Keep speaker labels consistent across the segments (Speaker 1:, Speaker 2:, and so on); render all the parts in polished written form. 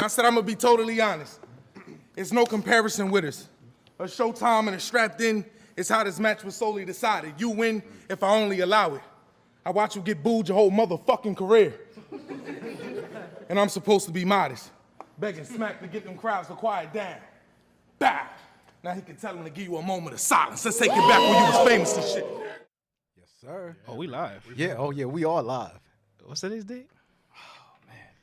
Speaker 1: I said I'm gonna be totally honest. It's no comparison with us. A showtime and a strapped in is how this match was solely decided. You win if I only allow it. I watch you get booed your whole motherfucking career. And I'm supposed to be modest, begging Smack to get them crowds to quiet down. Bow. Now he can tell him to give you a moment of silence. Let's take it back when you was famous and shit.
Speaker 2: Yes, sir.
Speaker 3: Oh, we live.
Speaker 2: Yeah, oh yeah, we are live.
Speaker 3: What's today's date?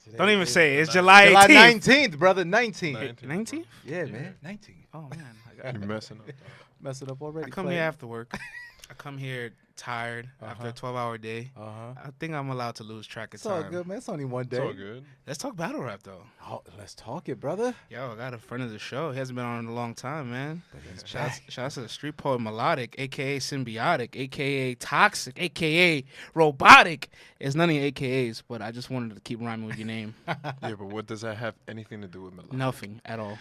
Speaker 2: Today
Speaker 3: Don't even
Speaker 2: is
Speaker 3: say it. It's July 18th.
Speaker 2: July 19th, brother. 19th.
Speaker 3: 19th?
Speaker 2: Yeah, man. 19th.
Speaker 3: Oh, man.
Speaker 4: You're messing up.
Speaker 2: Messing up already.
Speaker 3: I come here after work. I come here tired after a 12-hour day. I think I'm allowed to lose track of
Speaker 2: It's all
Speaker 3: time.
Speaker 2: good, man. It's only one day.
Speaker 4: It's all good.
Speaker 3: Let's talk battle rap, though.
Speaker 2: Oh, let's talk it, brother.
Speaker 3: Yo, I got a friend of the show. He hasn't been on in a long time, man.
Speaker 2: But he's
Speaker 3: Shout
Speaker 2: back.
Speaker 3: out to the street poet Melodic, a.k.a. Symbiotic, a.k.a. Toxic, a.k.a. Robotic. It's none of your a.k.a.s, but I just wanted to keep rhyming with your name.
Speaker 4: Yeah, but what does that have anything to do with Melodic?
Speaker 3: Nothing at all.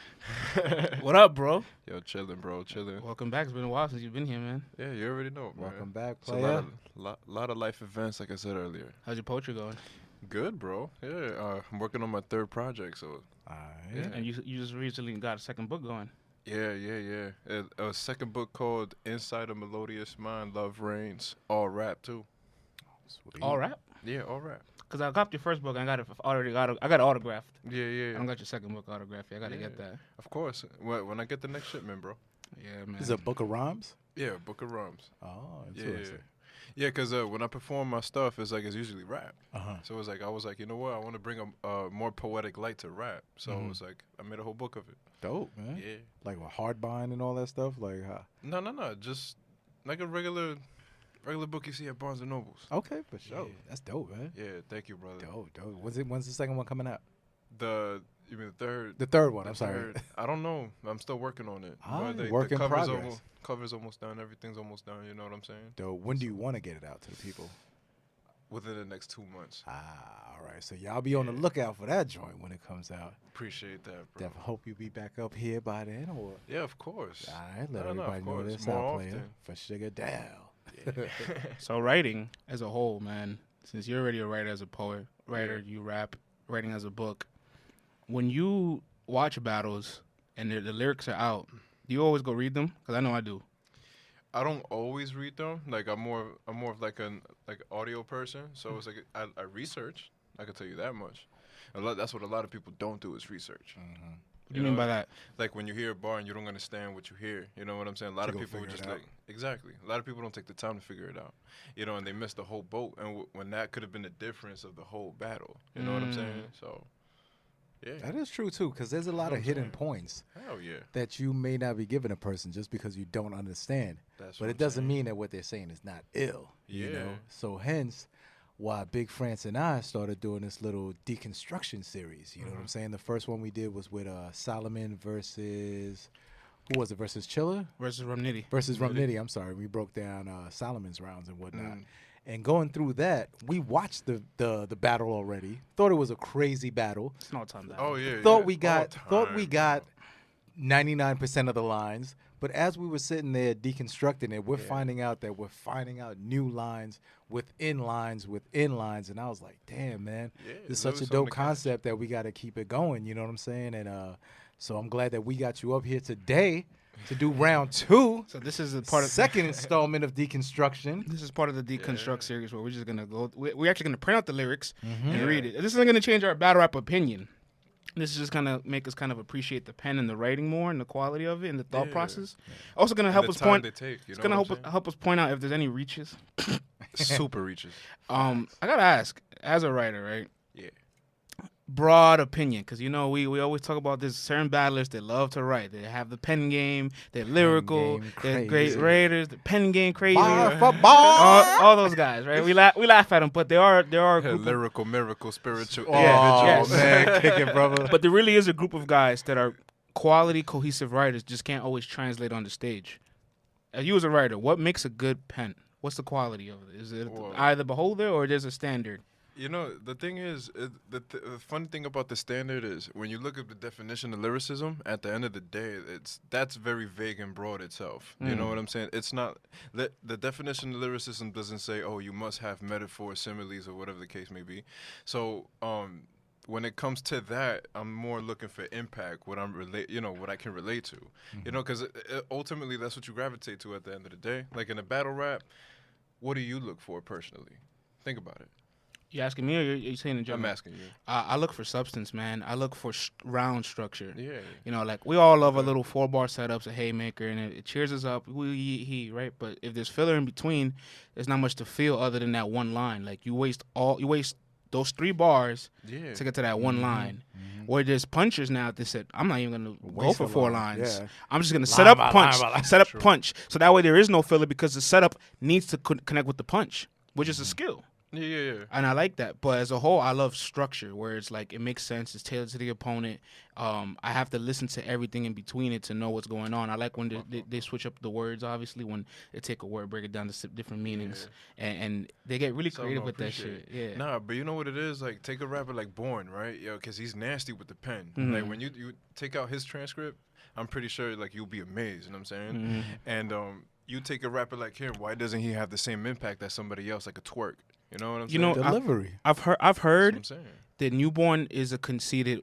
Speaker 3: What up, bro?
Speaker 4: Yo, chilling, bro, chilling.
Speaker 3: Welcome back. It's been a while since you've been here, man.
Speaker 4: Yeah, you already know, man.
Speaker 2: Welcome back,
Speaker 4: It's a
Speaker 2: player.
Speaker 4: lot of life events, like I said earlier.
Speaker 3: How's your poetry going?
Speaker 4: Good, bro. Yeah, I'm working on my third project, so
Speaker 2: All right.
Speaker 4: Yeah.
Speaker 3: And you just recently got a second book going.
Speaker 4: yeah. A second book called Inside a Melodious Mind, Love Reigns, all rap too.
Speaker 2: Sweet.
Speaker 3: All rap?
Speaker 4: Yeah, all rap.
Speaker 3: Because I got your first book and I got it autographed.
Speaker 4: Yeah.
Speaker 3: I don't got your second book autographed yet. I got to get that.
Speaker 4: Of course. When I get the next shipment, bro.
Speaker 3: Yeah, man.
Speaker 2: This is a book of rhymes?
Speaker 4: Yeah, Book of Rhymes.
Speaker 2: Oh,
Speaker 4: Yeah.
Speaker 2: interesting.
Speaker 4: Yeah, because when I perform my stuff, it's usually rap.
Speaker 2: Uh-huh.
Speaker 4: So it was I was like, you know what? I want to bring a more poetic light to rap. So it was I made a whole book of it.
Speaker 2: Dope, man.
Speaker 4: Yeah.
Speaker 2: Like with hardbind and all that stuff? Like,
Speaker 4: No. Just like a regular book you see at Barnes and Nobles.
Speaker 2: okay, for sure.
Speaker 4: Yeah.
Speaker 2: That's dope, man.
Speaker 4: Yeah, thank you, brother.
Speaker 2: Dope. When's the second one coming out?
Speaker 4: You mean the third?
Speaker 2: The third one,
Speaker 4: the
Speaker 2: I'm sorry.
Speaker 4: third. I don't know. I'm still working on it.
Speaker 2: Ah,
Speaker 4: But
Speaker 2: work in
Speaker 4: cover's
Speaker 2: progress.
Speaker 4: Cover's almost done. Everything's almost done. You know what I'm saying?
Speaker 2: Dope. When do you want to get it out to the people?
Speaker 4: Within the next 2 months.
Speaker 2: All right. So y'all be on the lookout for that joint when it comes out.
Speaker 4: Appreciate that, bro.
Speaker 2: Hope you be back up here by then, or
Speaker 4: Yeah, of course.
Speaker 2: all right. Let
Speaker 4: No,
Speaker 2: everybody
Speaker 4: of
Speaker 2: know
Speaker 4: course.
Speaker 2: this
Speaker 4: More
Speaker 2: out player
Speaker 4: often.
Speaker 2: for Sugar Down.
Speaker 3: So writing as a whole, man, since you're already a writer as a poet, you rap, writing as a book. When you watch battles and the lyrics are out, do you always go read them? Because I know I do.
Speaker 4: I don't always read them. Like I'm more of like an audio person. So it's like I research. I can tell you that much. That's what a lot of people don't do is research.
Speaker 3: What do you mean by that?
Speaker 4: Like when you hear a bar and you don't understand what you hear. You know what I'm saying? A lot
Speaker 2: To
Speaker 4: of
Speaker 2: go
Speaker 4: people
Speaker 2: figure
Speaker 4: just
Speaker 2: it out.
Speaker 4: like exactly. A lot of people don't take the time to figure it out. You know, and they miss the whole boat. And when that could have been the difference of the whole battle. You know what I'm saying? So yeah.
Speaker 2: That is true too, because there's a lot of hidden points
Speaker 4: Hell yeah.
Speaker 2: that you may not be giving a person just because you don't understand.
Speaker 4: That's
Speaker 2: But
Speaker 4: what
Speaker 2: it
Speaker 4: I'm
Speaker 2: doesn't
Speaker 4: saying.
Speaker 2: mean that what they're saying is not ill. You know?
Speaker 4: Yeah.
Speaker 2: So hence why Big France and I started doing this little deconstruction series. You know what I'm saying? The first one we did was with Solomon versus who was it? Versus Chiller?
Speaker 3: Versus Rum Nitty.
Speaker 2: Versus Rum Nitty. I'm sorry. We broke down Solomon's rounds and whatnot. And going through that, we watched the battle already. Thought it was a crazy battle.
Speaker 3: It's no time battle.
Speaker 4: Oh yeah.
Speaker 2: Thought
Speaker 4: yeah.
Speaker 2: we got 99% of the lines, but as we were sitting there deconstructing it, we're finding out new lines within lines within lines, and I was like, damn, man,
Speaker 4: Yeah,
Speaker 2: this is
Speaker 4: there
Speaker 2: such
Speaker 4: was
Speaker 2: a dope
Speaker 4: something to catch.
Speaker 2: concept that we got to keep it going. You know what I'm saying? And so I'm glad that we got you up here today to do round two,
Speaker 3: So this is a part of
Speaker 2: second installment of deconstruction.
Speaker 3: This is part of the Deconstruct series where we're just gonna go. We're actually gonna print out the lyrics
Speaker 2: Mm-hmm.
Speaker 3: and read it. This isn't gonna change our battle rap opinion. This is just gonna make us kind of appreciate the pen and the writing more and the quality of it and the thought
Speaker 4: Yeah.
Speaker 3: process. Also gonna
Speaker 4: And
Speaker 3: help
Speaker 4: the
Speaker 3: us
Speaker 4: time
Speaker 3: point.
Speaker 4: they take, you
Speaker 3: It's
Speaker 4: know
Speaker 3: gonna
Speaker 4: what
Speaker 3: help
Speaker 4: I'm
Speaker 3: us, help us point out if there's any reaches.
Speaker 4: Super reaches.
Speaker 3: I gotta ask, as a writer, right?
Speaker 4: Yeah.
Speaker 3: Broad opinion, because you know we always talk about this certain battlers that love to write. They have the pen game, they're lyrical,
Speaker 2: game
Speaker 3: they're great
Speaker 2: crazy.
Speaker 3: raiders, the pen game crazy.
Speaker 2: Bar for bar.
Speaker 3: All those guys, right? We laugh at them, but there are a
Speaker 4: Yeah,
Speaker 3: group of,
Speaker 4: lyrical, miracle, spiritual
Speaker 2: Oh,
Speaker 4: individuals.
Speaker 2: man, kick it, brother.
Speaker 3: but there really is a group of guys that are quality, cohesive writers, just can't always translate on the stage. As you as a writer, what makes a good pen? What's the quality of it? Is it
Speaker 4: Whoa.
Speaker 3: eye of the beholder, or there's a standard?
Speaker 4: You know, the thing is, the funny thing about the standard is when you look at the definition of lyricism, at the end of the day, that's very vague and broad itself. You know what I'm saying? It's not the definition of lyricism doesn't say, oh, you must have metaphors, similes, or whatever the case may be. So, when it comes to that, I'm more looking for impact, what I can relate to, because ultimately that's what you gravitate to at the end of the day. Like in a battle rap, what do you look for personally? Think about it.
Speaker 3: You asking me, or you saying in general?
Speaker 4: I'm asking you.
Speaker 3: I look for substance, man. I look for round structure.
Speaker 4: Yeah.
Speaker 3: Like we all love a little 4-bar setups, a haymaker, and it cheers us up. We right? But if there's filler in between, there's not much to feel other than that one line. Like you waste those 3 bars to get to that one line. Where there's punchers now that said, I'm not even gonna go for 4 lines. Yeah. I'm just gonna set up punch, set up punch. So that way there is no filler because the setup needs to connect with the punch, which is a skill.
Speaker 4: Yeah.
Speaker 3: And I like that. But as a whole, I love structure where it's like it makes sense. It's tailored to the opponent. I have to listen to everything in between it to know what's going on. I like when they switch up the words, obviously, when they take a word, break it down to different meanings. And they get really creative with that shit. Yeah.
Speaker 4: Nah, but you know what it is? Like, take a rapper like Born, right? Because he's nasty with the pen. Like, when you take out his transcript, I'm pretty sure, like, you'll be amazed, you know what I'm saying? And you take a rapper like him, why doesn't he have the same impact as somebody else, like a Twork? You know what I'm saying?
Speaker 2: Delivery.
Speaker 3: I've heard that Newborn is a conceited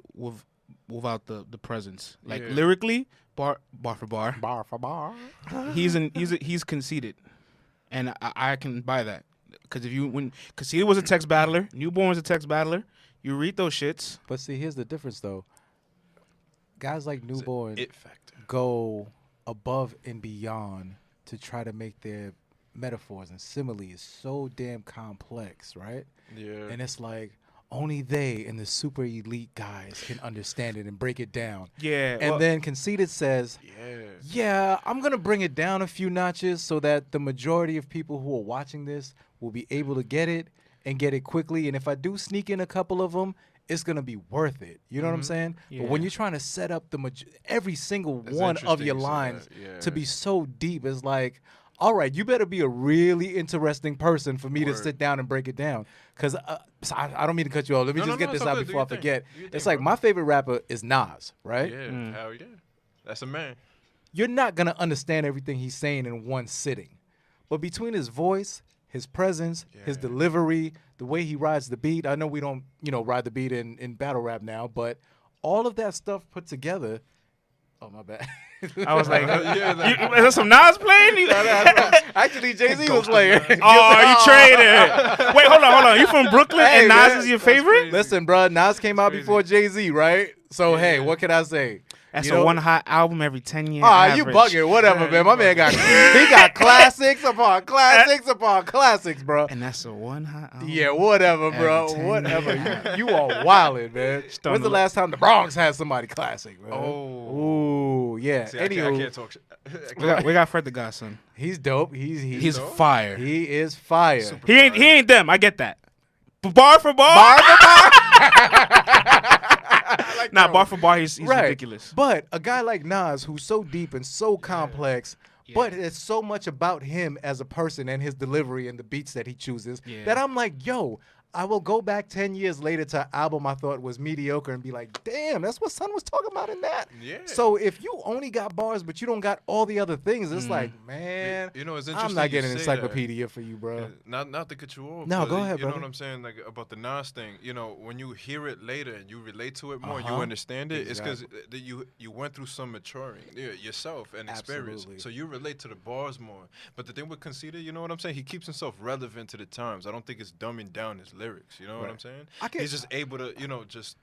Speaker 3: without the presence. Like lyrically, bar for bar.
Speaker 2: Bar for bar.
Speaker 3: He's conceited, and I can buy that because when conceited was a text battler, Newborn was a text battler. You read those shits.
Speaker 2: But see, here's the difference though. Guys like Newborn
Speaker 4: it factor.
Speaker 2: Go above and beyond to try to make their metaphors and similes so damn complex, right?
Speaker 4: Yeah.
Speaker 2: And it's like only they and the super elite guys can understand it and break it down.
Speaker 3: Yeah.
Speaker 2: And then Conceited says, yeah, I'm going to bring it down a few notches so that the majority of people who are watching this will be able to get it and get it quickly. And if I do sneak in a couple of them, it's going to be worth it. You know what I'm saying?
Speaker 3: Yeah.
Speaker 2: But when you're trying to set up every single one of your lines to be so deep, it's like, all right, you better be a really interesting person for me to sit down and break it down. Because I don't mean to cut you off. Let me just get this out before I forget. It's like my favorite rapper is Nas, right?
Speaker 4: Yeah, hell yeah. That's a man.
Speaker 2: You're not going to understand everything he's saying in one sitting. But between his voice, his presence, his delivery, the way he rides the beat. I know we don't, ride the beat in battle rap now, but all of that stuff put together. Oh, my bad.
Speaker 3: I was like, is that some Nas playing?
Speaker 2: Actually, Jay-Z was playing.
Speaker 3: Oh, you traded. Wait, hold on. You from Brooklyn and Nas is your favorite?
Speaker 2: Listen, bro, Nas came out before Jay-Z, right? So, hey, what can I say?
Speaker 3: That's a one hot album every 10 years.
Speaker 2: You bugging. Whatever, man. My man got classics upon classics upon classics, bro.
Speaker 3: And that's a one hot album.
Speaker 2: Yeah, whatever, bro. Whatever. You are wildin', man. When's the last time the Bronx had somebody classic, man?
Speaker 4: Oh.
Speaker 2: Yeah.
Speaker 4: See, I can't talk shit.
Speaker 3: we got Fred the Godson.
Speaker 2: He's dope. He's
Speaker 3: fire.
Speaker 2: He is fire.
Speaker 3: He ain't them. I get that. Bar for bar.
Speaker 2: Bar for bar.
Speaker 3: Nah, bar for bar, he's ridiculous.
Speaker 2: But a guy like Nas, who's so deep and so complex, but it's so much about him as a person and his delivery and the beats that he chooses that I'm like, yo, I will go back 10 years later to an album I thought was mediocre and be like, damn, that's what Son was talking about in that.
Speaker 4: Yeah.
Speaker 2: So if you only got bars, but you don't got all the other things, it's like, man,
Speaker 4: it's interesting.
Speaker 2: I'm not getting an encyclopedia for you, bro.
Speaker 4: Not to cut you off.
Speaker 2: No, go ahead,
Speaker 4: You
Speaker 2: brother.
Speaker 4: know what I'm saying? Like about the Nas thing, when you hear it later and you relate to it more, you understand it. It's because you went through some maturing yourself and experience.
Speaker 2: Absolutely.
Speaker 4: So you relate to the bars more. But the thing with Conceited, you know what I'm saying? He keeps himself relevant to the times. I don't think it's dumbing down his lyrics. You know what I'm saying? He's just able to, just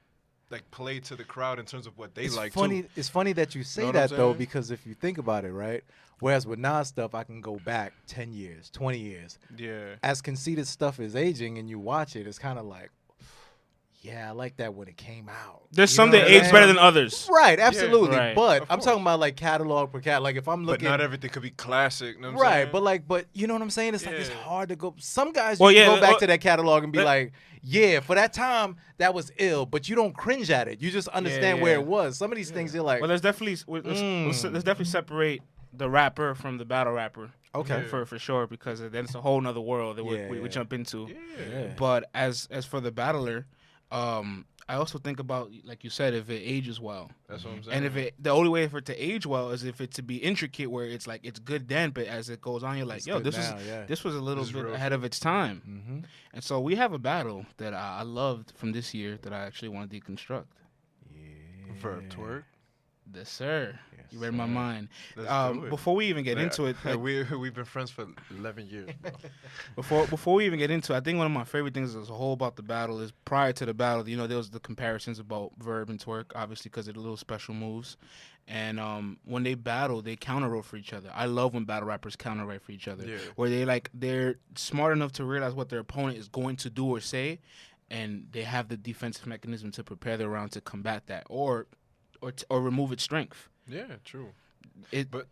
Speaker 4: like play to the crowd in terms of what they like.
Speaker 2: It's funny that you say that though, because if you think about it, right? Whereas with Nas stuff, I can go back 10 years, 20 years.
Speaker 4: Yeah.
Speaker 2: As Conceited stuff is aging and you watch it, it's kind of like, yeah, I like that when it came out.
Speaker 3: There's some that age better than others.
Speaker 2: Right, absolutely.
Speaker 3: Right.
Speaker 2: But I'm talking about like catalog per catalog. Like if I'm looking,
Speaker 4: but not everything could be classic. You know what I'm saying?
Speaker 2: But you know what I'm saying? It's like it's hard to go. Some guys
Speaker 3: you
Speaker 2: can go back to that catalog and be like, yeah, for that time that was ill, but you don't cringe at it. You just understand where it was. Some of these things you're like,
Speaker 3: well, let's definitely separate the rapper from the battle rapper.
Speaker 2: Okay,
Speaker 3: for sure, because then it's a whole nother world that we jump into.
Speaker 2: Yeah.
Speaker 3: But as for the battler, I also think about, like you said, if it ages well.
Speaker 4: That's what I'm saying.
Speaker 3: And if the only way for it to age well is if it to be intricate, where it's like it's good then, but as it goes on, you're like,
Speaker 2: It's
Speaker 3: yo,
Speaker 2: good now, yeah.
Speaker 3: this was a little
Speaker 4: This is
Speaker 3: bit
Speaker 4: real
Speaker 3: ahead of its time.
Speaker 2: Mm-hmm.
Speaker 3: And so we have a battle that I loved from this year that I actually want to deconstruct.
Speaker 4: Verb Twork.
Speaker 3: Yes, sir.
Speaker 2: Yes,
Speaker 3: You read my mind.
Speaker 4: Let's do it.
Speaker 3: Before we even get into it, like,
Speaker 4: we've been friends for 11 years. Bro.
Speaker 3: before we even get into it, I think one of my favorite things as a whole about the battle is prior to the battle, you know, there was the comparisons about Verb and Twork, obviously because of the little special moves. And when they battle, they counter wrote for each other. I love when battle rappers counter write for each other,
Speaker 4: Yeah.
Speaker 3: where they're smart enough to realize what their opponent is going to do or say, and they have the defensive mechanism to prepare their round to combat that or remove its strength.
Speaker 4: Yeah, true.
Speaker 3: It,
Speaker 4: But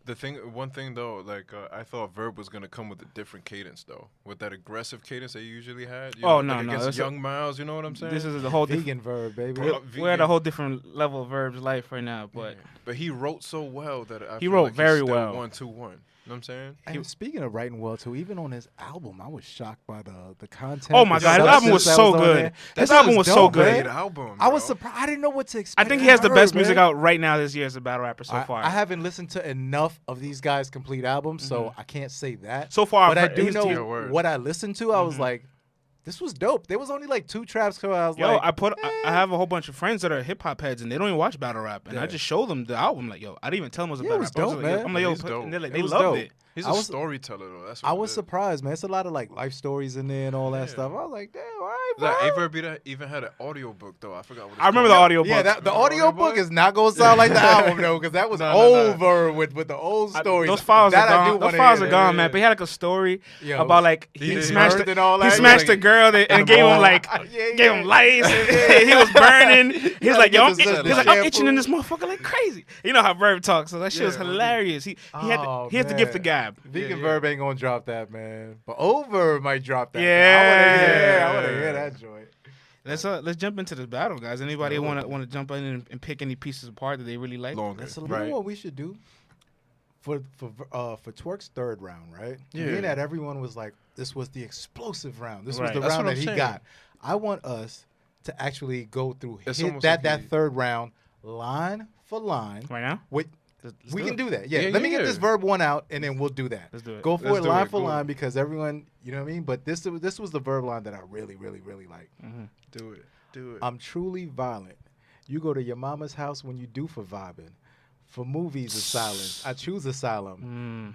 Speaker 4: one thing though, like I thought Verb was gonna come with a different cadence though, with that aggressive cadence they usually had. You
Speaker 3: Oh,
Speaker 4: know,
Speaker 3: no,
Speaker 4: like
Speaker 3: no,
Speaker 4: against
Speaker 3: that's
Speaker 4: Young Miles, you know what I'm saying?
Speaker 3: this is the whole
Speaker 2: Vegan Verb, baby.
Speaker 4: Bro,
Speaker 3: we're at a
Speaker 4: vegan.
Speaker 3: whole different level of Verb's life right now, but
Speaker 4: But he wrote so well that I
Speaker 3: He
Speaker 4: feel
Speaker 3: wrote
Speaker 4: like
Speaker 3: very
Speaker 4: he's still
Speaker 3: well.
Speaker 4: 1-2-1. You know what I'm saying?
Speaker 2: And speaking of writing well too, even on his album, I was shocked by the content.
Speaker 3: Oh my
Speaker 2: the
Speaker 3: God, his album was
Speaker 2: substance that
Speaker 3: so
Speaker 2: on
Speaker 3: good.
Speaker 2: there.
Speaker 3: His
Speaker 2: That
Speaker 3: album
Speaker 2: shit
Speaker 3: was so
Speaker 2: dope,
Speaker 3: good.
Speaker 2: man.
Speaker 4: Great album.
Speaker 2: I was
Speaker 4: bro.
Speaker 2: surprised. I didn't know what to
Speaker 3: I
Speaker 2: expect.
Speaker 3: think he has the
Speaker 2: from
Speaker 3: best
Speaker 2: Verb,
Speaker 3: music
Speaker 2: man.
Speaker 3: out right now this year as a battle rapper so far.
Speaker 2: I haven't listened to enough of these guys' complete albums, so I can't say that.
Speaker 3: So far,
Speaker 2: but
Speaker 3: I've
Speaker 2: I
Speaker 3: heard-
Speaker 2: do
Speaker 3: he's
Speaker 2: know
Speaker 4: Your word.
Speaker 2: what I listened to. I was like, this was dope. There was only like 2 tracks, so I was
Speaker 3: Yo,
Speaker 2: like,
Speaker 3: I have a whole bunch of friends that are hip hop heads and they don't even watch battle rap, and I
Speaker 2: Yeah.
Speaker 3: just show them the album. Like, yo, I didn't even tell them it was a
Speaker 2: Yeah,
Speaker 3: battle
Speaker 2: it was
Speaker 3: rap. I was
Speaker 2: dope,
Speaker 3: like, yo-
Speaker 2: man.
Speaker 3: I'm like, yo,
Speaker 4: He's
Speaker 3: put-
Speaker 4: dope.
Speaker 3: and they're like,
Speaker 2: It
Speaker 3: they
Speaker 2: was
Speaker 3: loved
Speaker 2: dope.
Speaker 3: it.
Speaker 4: He's
Speaker 2: I
Speaker 4: a
Speaker 2: was-
Speaker 4: storyteller though. That's what
Speaker 2: I
Speaker 4: it
Speaker 2: was
Speaker 4: is.
Speaker 2: surprised, man. It's a lot of like life stories in there and all that
Speaker 4: Yeah.
Speaker 2: stuff. I was like, damn, all right,
Speaker 4: That
Speaker 2: bro.
Speaker 4: Averb even had an audio book though. I forgot what it's
Speaker 3: I remember the
Speaker 4: called.
Speaker 3: audio
Speaker 2: Yeah,
Speaker 3: book.
Speaker 2: that, the
Speaker 4: Remember
Speaker 2: audio
Speaker 4: audio
Speaker 2: book
Speaker 4: book?
Speaker 2: is not gonna sound like the album though, because that was
Speaker 4: No, no.
Speaker 2: over with the old stories.
Speaker 3: Those files
Speaker 2: That
Speaker 3: are
Speaker 2: I do
Speaker 3: gone. Those
Speaker 2: wanna
Speaker 3: files
Speaker 2: hear.
Speaker 3: are gone,
Speaker 4: Yeah.
Speaker 3: man. But he had like a story
Speaker 2: Yo,
Speaker 3: about like
Speaker 4: he
Speaker 3: he smashed
Speaker 2: birthed and all
Speaker 3: he
Speaker 2: that.
Speaker 3: smashed
Speaker 4: Like-
Speaker 3: a girl that, and gave him like
Speaker 2: Yeah,
Speaker 3: gave him
Speaker 2: yeah.
Speaker 3: lights. And he was burning. He was like, yo,
Speaker 2: get the
Speaker 3: he's like, I'm
Speaker 2: shampoo.
Speaker 3: itching in this motherfucker like crazy. You know how Verb talks, so that shit was
Speaker 4: Yeah.
Speaker 3: hilarious. He had
Speaker 2: Oh,
Speaker 3: to gift the
Speaker 2: man.
Speaker 3: gab.
Speaker 2: Vegan
Speaker 4: Yeah.
Speaker 2: Verb ain't gonna drop that, man. But Over might drop that.
Speaker 3: Yeah.
Speaker 2: I wanna hear that joint.
Speaker 3: Let's jump into this battle, guys. Anybody want to jump in and pick any pieces apart that they really like?
Speaker 4: Longer.
Speaker 2: That's a
Speaker 4: right.
Speaker 2: know what we should do for Twork's third round, right?
Speaker 4: Yeah.
Speaker 2: Being that everyone was like, this was the explosive round. This was
Speaker 3: Right.
Speaker 2: the
Speaker 4: That's
Speaker 2: round
Speaker 4: what
Speaker 2: that
Speaker 4: I'm
Speaker 2: he
Speaker 4: saying.
Speaker 2: got. I want us to actually go through
Speaker 4: It's
Speaker 2: hit
Speaker 4: almost
Speaker 2: that
Speaker 4: like he-
Speaker 2: third round line for line.
Speaker 3: Right now?
Speaker 2: With
Speaker 3: Let's
Speaker 2: we
Speaker 3: do
Speaker 2: can
Speaker 3: it.
Speaker 2: do that. Yeah.
Speaker 4: Yeah,
Speaker 2: Let me
Speaker 4: yeah,
Speaker 2: get
Speaker 4: yeah.
Speaker 2: this Verb one out, and then we'll do that.
Speaker 3: Let's do it.
Speaker 2: Go for
Speaker 4: Let's
Speaker 2: it
Speaker 4: do
Speaker 2: line
Speaker 4: it.
Speaker 2: for
Speaker 4: Go.
Speaker 2: line because everyone, you know what I mean. But this was the Verb line that I really like.
Speaker 4: Do it. Do it.
Speaker 2: I'm truly violent. You go to your mama's house when you do for vibing. For movies is silence. I choose asylum.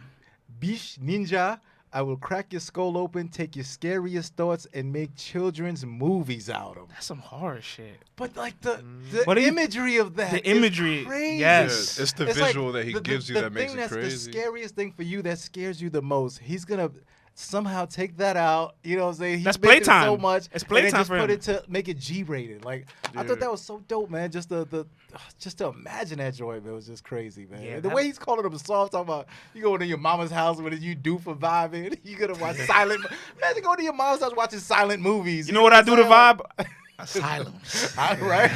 Speaker 2: Bish ninja. I will crack your skull open, take your scariest thoughts, and make children's movies out of them.
Speaker 3: That's some horror shit.
Speaker 2: But like the
Speaker 3: What do you-
Speaker 2: imagery of that,
Speaker 3: the
Speaker 2: is
Speaker 3: imagery,
Speaker 2: crazy.
Speaker 3: yes.
Speaker 4: It's the
Speaker 2: like
Speaker 4: visual that he
Speaker 2: the-
Speaker 4: gives you
Speaker 2: the
Speaker 4: that makes
Speaker 2: thing
Speaker 4: it
Speaker 2: that's
Speaker 4: crazy.
Speaker 2: The scariest thing for you that scares you the most. He's gonna somehow take that out. You know what I'm saying? He's
Speaker 3: That's
Speaker 2: been through
Speaker 3: playtime.
Speaker 2: so much.
Speaker 3: It's
Speaker 2: and then
Speaker 3: playtime
Speaker 2: just
Speaker 3: for
Speaker 2: put
Speaker 3: him.
Speaker 2: it to make it G-rated. Like I
Speaker 4: Yeah.
Speaker 2: thought that was so dope, man. Just just to imagine that joy, man, was just crazy, man.
Speaker 3: Yeah,
Speaker 2: And the
Speaker 3: that-
Speaker 2: way he's calling them soft, talking about you going to your mama's house, what did you do for vibing? You gonna watch silent? Imagine going to your mama's house watching silent movies.
Speaker 3: You know what I do to
Speaker 2: I'm saying?
Speaker 3: vibe? Asylums.
Speaker 2: Right?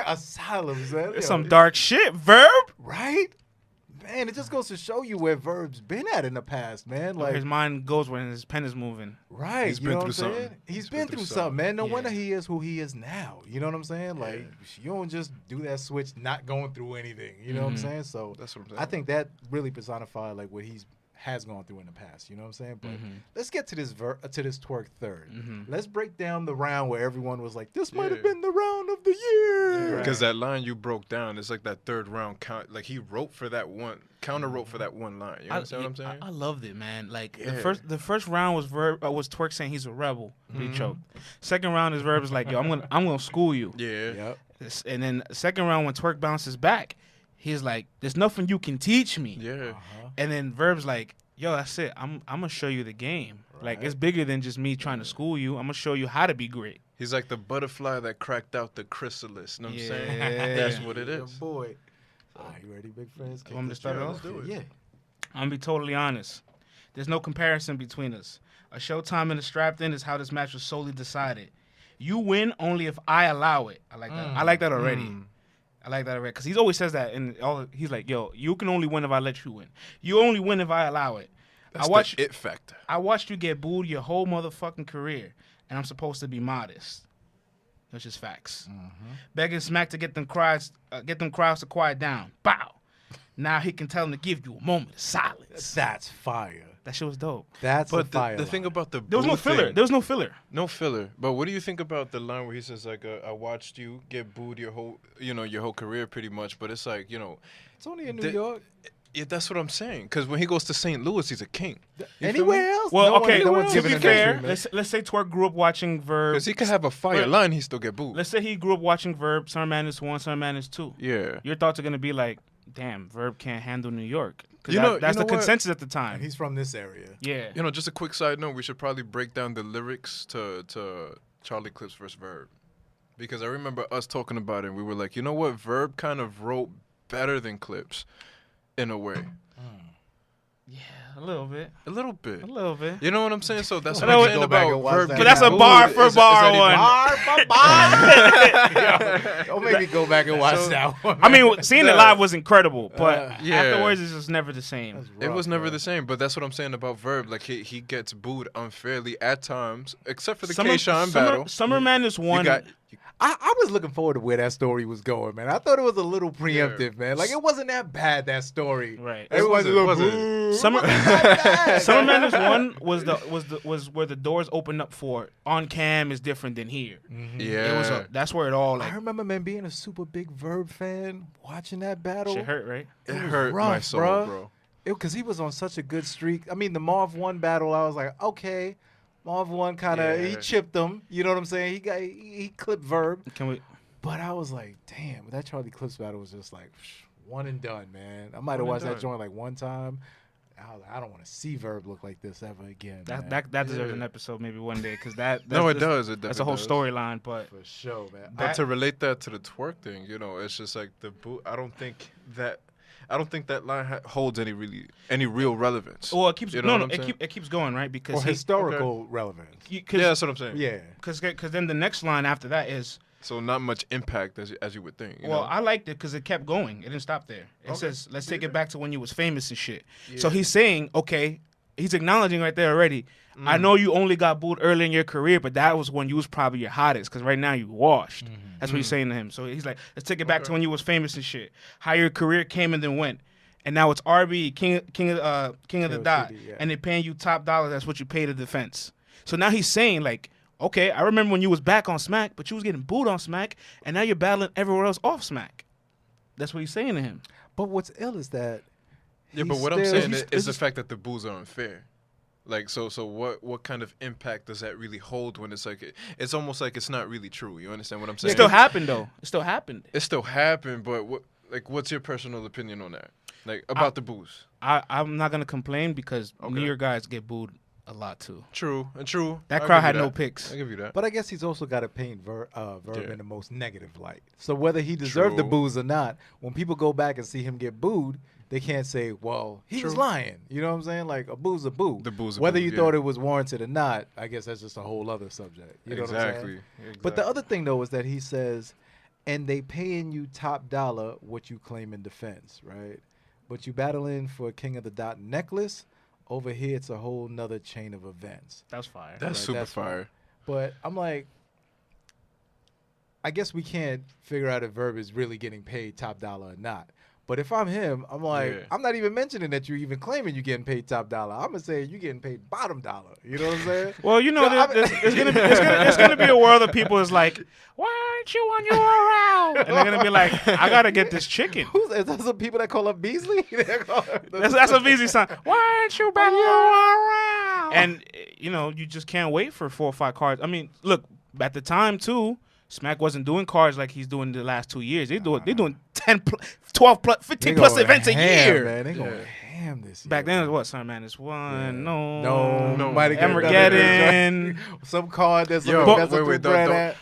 Speaker 2: Asylums, man.
Speaker 3: It's
Speaker 2: Yo,
Speaker 3: some dark shit. Verb?
Speaker 2: right? Man, it just goes to show you where Verb's been at in the past, man.
Speaker 3: Like
Speaker 2: Like,
Speaker 3: his mind goes when his pen is moving.
Speaker 2: right?
Speaker 4: He's
Speaker 2: you
Speaker 4: been
Speaker 2: know what I'm
Speaker 4: through
Speaker 2: saying?
Speaker 4: something.
Speaker 2: He's been through something, man. No
Speaker 3: Yeah.
Speaker 2: wonder he is who he is now. You know what I'm saying? Like, you don't just do that switch not going through anything. You know what I'm saying? So
Speaker 4: That's what I'm saying.
Speaker 2: I think that really personified like what he's has gone through in the past. You know what I'm saying? But let's get to this Twork third. Let's break down the round where everyone was like, "This might have
Speaker 4: Yeah.
Speaker 2: been the round of the year."
Speaker 4: Because that line you broke down, it's like that third round count. Like he wrote for that one, counter wrote for that one line. You understand what I'm saying?
Speaker 3: I loved it, man. Like
Speaker 4: Yeah.
Speaker 3: the first round was was Twork saying he's a rebel, but he choked. Second round is Verb is like, yo, I'm gonna school you.
Speaker 4: Yeah.
Speaker 2: Yep.
Speaker 3: And then second round when Twork bounces back, he's like, there's nothing you can teach me.
Speaker 4: Yeah.
Speaker 3: And then Verb's like, yo, that's it. I'm gonna show you the game. Like it's bigger than just me trying to school you. I'm gonna show you how to be great.
Speaker 4: He's like the butterfly that cracked out the chrysalis. You know what I'm saying?
Speaker 3: Yeah.
Speaker 4: That's what it
Speaker 2: Yeah,
Speaker 4: is.
Speaker 2: boy. You ready, big friends?
Speaker 3: You want me to start it
Speaker 4: Yeah,
Speaker 3: off?
Speaker 4: let's do it.
Speaker 2: Yeah.
Speaker 3: I'm gonna be totally honest. There's no comparison between us. A showtime and a strapped in is how this match was solely decided. You win only if I allow it. I like that. I like that already. I like that already because he always says that, and he's like, "Yo, you can only win if I let you win. You only win if I allow it."
Speaker 4: That's
Speaker 3: I watched
Speaker 4: the it factor.
Speaker 3: I watched you get booed your whole motherfucking career, and I'm supposed to be modest. That's just facts. Begging Smack to get them crowds to quiet down. Bow. Now he can tell him to give you a moment of silence.
Speaker 2: That's fire.
Speaker 3: That shit was dope.
Speaker 2: That's a
Speaker 4: But
Speaker 2: fire.
Speaker 4: the thing about the
Speaker 3: There was no
Speaker 4: boo
Speaker 3: filler.
Speaker 4: thing-
Speaker 3: There was no filler.
Speaker 4: No filler. But what do you think about the line where he says like, "I watched you get booed your whole career pretty much," but it's like,
Speaker 2: it's only in New
Speaker 4: the-
Speaker 2: York.
Speaker 4: yeah, that's what I'm saying. Because when he goes to St. Louis, he's a king. You feel
Speaker 2: Anywhere
Speaker 4: me?
Speaker 2: else?
Speaker 3: Well,
Speaker 2: no
Speaker 3: okay.
Speaker 2: One, no one's
Speaker 3: To
Speaker 2: giving
Speaker 3: be
Speaker 2: him
Speaker 3: fair,
Speaker 2: that treatment.
Speaker 3: let's say Twork grew up watching Verb.
Speaker 4: Because he could have a fire
Speaker 3: Wait.
Speaker 4: line, he still get booed.
Speaker 3: Let's say he grew up watching Verb. Summer Madness 1, Summer Madness 2.
Speaker 4: Yeah.
Speaker 3: Your thoughts are gonna be like, damn, Verb can't handle New York. 'Cause
Speaker 4: You know-
Speaker 3: that's
Speaker 4: you know
Speaker 3: the
Speaker 4: what?
Speaker 3: consensus at the time.
Speaker 2: And he's from this area.
Speaker 3: Yeah.
Speaker 4: Just a quick side note, we should probably break down the lyrics to Charlie Clips versus Verb. Because I remember us talking about it, and we were like, you know what? Verb kind of wrote better than Clips in a way.
Speaker 3: Yeah, a little bit.
Speaker 4: A little bit.
Speaker 3: A little bit.
Speaker 4: You know what I'm saying? So that's
Speaker 2: I
Speaker 4: what
Speaker 2: know
Speaker 4: I'm
Speaker 2: it-
Speaker 4: saying
Speaker 2: Go back
Speaker 4: about
Speaker 2: and watch
Speaker 4: Verb.
Speaker 2: that.
Speaker 3: But that's a
Speaker 4: getting
Speaker 3: bar
Speaker 4: booed.
Speaker 3: for
Speaker 4: Is
Speaker 3: bar
Speaker 4: that even-
Speaker 3: one.
Speaker 2: Don't make me go back and watch
Speaker 4: So-
Speaker 2: that one.
Speaker 3: I mean, seeing it
Speaker 4: The-
Speaker 3: live was incredible, but
Speaker 4: Yeah.
Speaker 3: afterwards it's just never the same.
Speaker 2: That's
Speaker 4: It
Speaker 2: rough,
Speaker 4: was never
Speaker 2: bro.
Speaker 4: the same, but that's what I'm saying about Verb. Like he gets booed unfairly at times, except for the
Speaker 3: Summer,
Speaker 4: K-Shine
Speaker 3: Summer,
Speaker 4: battle.
Speaker 3: Summer Madness
Speaker 4: You
Speaker 3: 1.
Speaker 4: got
Speaker 2: I was looking forward to where that story was going, man. I thought it was a little preemptive, man. Like, it wasn't that bad, that story.
Speaker 3: Right.
Speaker 2: Everyone's
Speaker 4: wasn't,
Speaker 2: like,
Speaker 4: was it?
Speaker 2: "Boo."
Speaker 3: Summer,
Speaker 2: It wasn't that bad.
Speaker 3: Summer Madness 1 was where the doors opened up for on cam is different than here.
Speaker 4: yeah.
Speaker 3: It was that's where it all
Speaker 2: I
Speaker 3: like
Speaker 2: remember, man, being a super big Verb fan, watching that battle.
Speaker 3: shit hurt, right?
Speaker 4: it
Speaker 2: was
Speaker 4: hurt my
Speaker 2: rough,
Speaker 4: soul,
Speaker 2: bruh.
Speaker 4: bro.
Speaker 2: Because he was on such a good streak. I mean, the Marv 1 battle, I was like, okay. Marv 1 kind of, he
Speaker 4: Yeah.
Speaker 2: chipped him. You know what I'm saying? He clipped Verb.
Speaker 3: Can we?
Speaker 2: But I was like, damn, that Charlie Clips battle was just like one and done, man. I might have
Speaker 4: One and
Speaker 2: watched that
Speaker 4: done.
Speaker 2: joint like one time. I was like, I don't want to see Verb look like this ever again. man.
Speaker 3: That deserves
Speaker 4: Yeah.
Speaker 3: an episode maybe one day because that
Speaker 4: No, it
Speaker 3: that's-
Speaker 4: does. It
Speaker 3: That's a whole
Speaker 4: definitely does.
Speaker 3: storyline, but
Speaker 2: For sure, man.
Speaker 4: But to relate that to the twerk thing, it's just like the boot. I don't think that line holds any real relevance.
Speaker 3: well, it keeps
Speaker 4: You know what I'm
Speaker 3: it
Speaker 4: saying?
Speaker 3: keeps going right because
Speaker 2: or historical relevance.
Speaker 4: Yeah, that's what I'm saying.
Speaker 2: Yeah.
Speaker 3: because then the next line after that is
Speaker 4: So not much impact as you would think. You
Speaker 3: well,
Speaker 4: know?
Speaker 3: I liked it because it kept going. It didn't stop there. It
Speaker 4: Okay.
Speaker 3: says, let's take it back to when you was famous and shit. So
Speaker 4: Yeah.
Speaker 3: he's saying, okay, he's acknowledging right there already. I know you only got booed early in your career, but that was when you was probably your hottest because right now you washed. That's what he's saying to him. So he's like, let's take it back to when you was famous and shit. How your career came and then went. And now it's RB, king of the
Speaker 2: KOCD,
Speaker 3: dot.
Speaker 2: yeah.
Speaker 3: And they're paying you top dollar. That's what you pay the defense. So now he's saying like, okay, I remember when you was back on Smack, but you was getting booed on Smack, and now you're battling everywhere else off Smack. That's what he's saying to him.
Speaker 2: But what's ill is that.
Speaker 4: Yeah,
Speaker 2: he's
Speaker 4: but what I'm
Speaker 2: still-
Speaker 4: saying
Speaker 2: he's-
Speaker 4: is the
Speaker 2: it's-
Speaker 4: fact that the boos are unfair. Like, so what kind of impact does that really hold when it's like it's almost like it's not really true? You understand what I'm
Speaker 3: It
Speaker 4: saying?
Speaker 3: still happened though. It still happened.
Speaker 4: It still happened, but what's your personal opinion on that? Like about the boos?
Speaker 3: I'm not gonna complain because
Speaker 4: Okay.
Speaker 3: New York guys get booed a lot too.
Speaker 4: True.
Speaker 3: That
Speaker 4: I'll
Speaker 3: crowd
Speaker 4: give you
Speaker 3: had no
Speaker 4: that.
Speaker 3: picks.
Speaker 4: I give you that.
Speaker 2: But I guess he's also got to paint Verb
Speaker 4: Yeah.
Speaker 2: in the most negative light. So whether he deserved the
Speaker 4: True.
Speaker 2: boos or not, when people go back and see him get booed, they can't say, well, he was
Speaker 4: True.
Speaker 2: lying. You know what I'm saying? Like, a boo's a boo.
Speaker 4: The boo's a
Speaker 2: Whether
Speaker 4: boo,
Speaker 2: you
Speaker 4: yeah.
Speaker 2: thought it was warranted or not, I guess that's just a whole other subject. You know what I'm saying?
Speaker 4: Exactly.
Speaker 2: But the other thing, though, is that he says, and they paying you top dollar what you claim in defense, right? But you battling for a King of the Dot necklace, over here it's a whole nother chain of events.
Speaker 3: That's fire.
Speaker 4: That's super
Speaker 2: that's
Speaker 4: fire.
Speaker 2: But I'm like, I guess we can't figure out if Verb is really getting paid top dollar or not. But if I'm him, I'm like,
Speaker 4: Yeah.
Speaker 2: I'm not even mentioning that you're even claiming you're getting paid top dollar. I'm gonna say you're getting paid bottom dollar. You know what I'm saying?
Speaker 3: Well, you know,
Speaker 2: So I'm-
Speaker 3: there's gonna be a world of people is like, why aren't you on your around? And they're gonna be like, I gotta get this chicken.
Speaker 2: Is those the people that call up Beasley? They call her-
Speaker 3: That's a VZ sign. Why aren't you back around? And you know, you just can't wait for 4 or 5 cards. I mean, look, at the time too, Smack wasn't doing cards like he's doing the last 2 years. They're doing 10, 12, 15
Speaker 2: They
Speaker 3: plus
Speaker 2: going
Speaker 3: events a
Speaker 2: ham,
Speaker 3: year.
Speaker 2: Man. They
Speaker 4: Yeah.
Speaker 2: going ham this year.
Speaker 3: Back then it was what? Summer Madness 1.
Speaker 2: No.
Speaker 3: Might have
Speaker 2: Armageddon.
Speaker 3: Armageddon.
Speaker 2: Some card that's
Speaker 4: Yo,
Speaker 2: that's
Speaker 4: wait,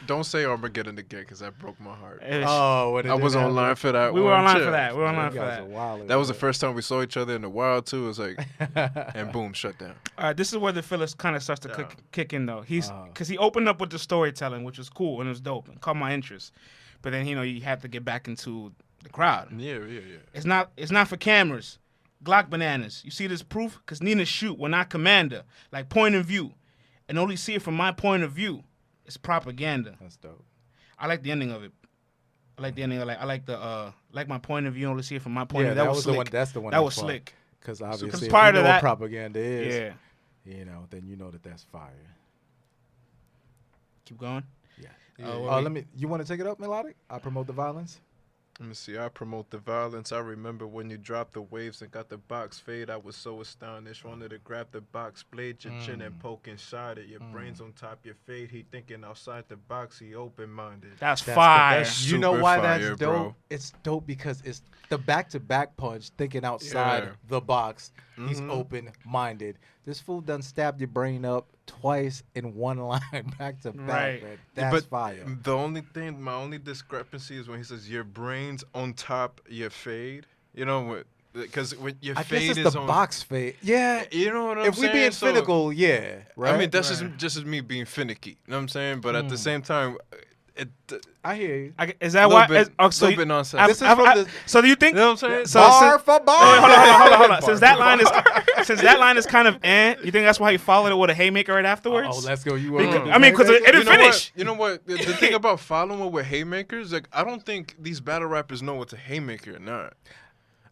Speaker 4: don't say Armageddon again, because that broke my heart.
Speaker 2: Oh, what
Speaker 4: I was online for that.
Speaker 3: We were
Speaker 4: one.
Speaker 3: online
Speaker 4: Chill.
Speaker 3: for that. We were online
Speaker 2: You
Speaker 3: for
Speaker 2: guys
Speaker 3: that.
Speaker 2: are wild,
Speaker 4: That was the
Speaker 2: man.
Speaker 4: first time we saw each other in the wild too. It was like, and boom, shut down.
Speaker 3: All right, this is where the filler kind of starts to
Speaker 4: Yeah.
Speaker 3: kick in, though. He's because he opened up with the storytelling, which was cool and it was dope and caught my interest. But then you had to get back into the crowd.
Speaker 4: Yeah.
Speaker 3: It's not for cameras. Glock bananas. You see this proof? Because Nina shoot when I commander, like point of view, and only see it from my point of view. It's propaganda.
Speaker 2: That's dope.
Speaker 3: I like the ending of it. I like the ending. I like the like my point of view. Only see it from my point
Speaker 2: Yeah,
Speaker 3: of view.
Speaker 2: that was the
Speaker 3: slick.
Speaker 2: one. That's the one.
Speaker 3: That was slick.
Speaker 2: Because obviously, if
Speaker 3: prior
Speaker 2: you
Speaker 3: to
Speaker 2: know
Speaker 3: that-
Speaker 2: what propaganda is,
Speaker 3: Yeah.
Speaker 2: you know, then you know that that's fire.
Speaker 3: Keep going.
Speaker 2: Yeah.
Speaker 3: Yeah.
Speaker 2: Let me. You want to take it up, Melodic? I promote the violence.
Speaker 4: Let me see. I promote the violence. I remember when you dropped the waves and got the box fade. I was so astonished. Wanted to grab the box blade, your chin and poke and shot it. Your brains on top, your fade. He thinking outside the box. He open-minded.
Speaker 3: That's
Speaker 2: That's
Speaker 3: fire.
Speaker 4: best.
Speaker 2: You know
Speaker 4: Super
Speaker 2: why
Speaker 4: fire,
Speaker 2: that's dope?
Speaker 4: bro.
Speaker 2: It's dope because it's the back-to-back punch, thinking outside
Speaker 4: Yeah.
Speaker 2: the box. He's open-minded. This fool done stabbed your brain up twice in one line, back-to-back.
Speaker 3: Right.
Speaker 2: Man. That's
Speaker 4: But
Speaker 2: fire.
Speaker 4: the only thing, my only discrepancy is when he says your brains on top, your fade. You know, because when your
Speaker 2: I
Speaker 4: fade
Speaker 2: guess
Speaker 4: is
Speaker 2: it's the
Speaker 4: on
Speaker 2: box fade. Yeah.
Speaker 4: You know what I'm
Speaker 2: If we
Speaker 4: saying?
Speaker 2: being
Speaker 4: So,
Speaker 2: finical, yeah. Right.
Speaker 4: I mean, that's just as me being finicky. You know what I'm saying? But at the same time, it.
Speaker 2: I hear you.
Speaker 3: Is that
Speaker 4: Little
Speaker 3: why?
Speaker 4: bit-
Speaker 3: So
Speaker 4: little bit nonsense.
Speaker 2: This is from the
Speaker 3: so do you think?
Speaker 4: You know what I'm saying?
Speaker 3: So
Speaker 2: bar for bar.
Speaker 3: Oh, wait, hold on. Since that line is kind of you think that's why he followed it with a haymaker right afterwards?
Speaker 2: Oh, let's go. You.
Speaker 3: I mean, because it didn't
Speaker 4: You know
Speaker 3: finish.
Speaker 4: what? You know what? The thing about following with haymakers, like I don't think these battle rappers know what's a haymaker or not.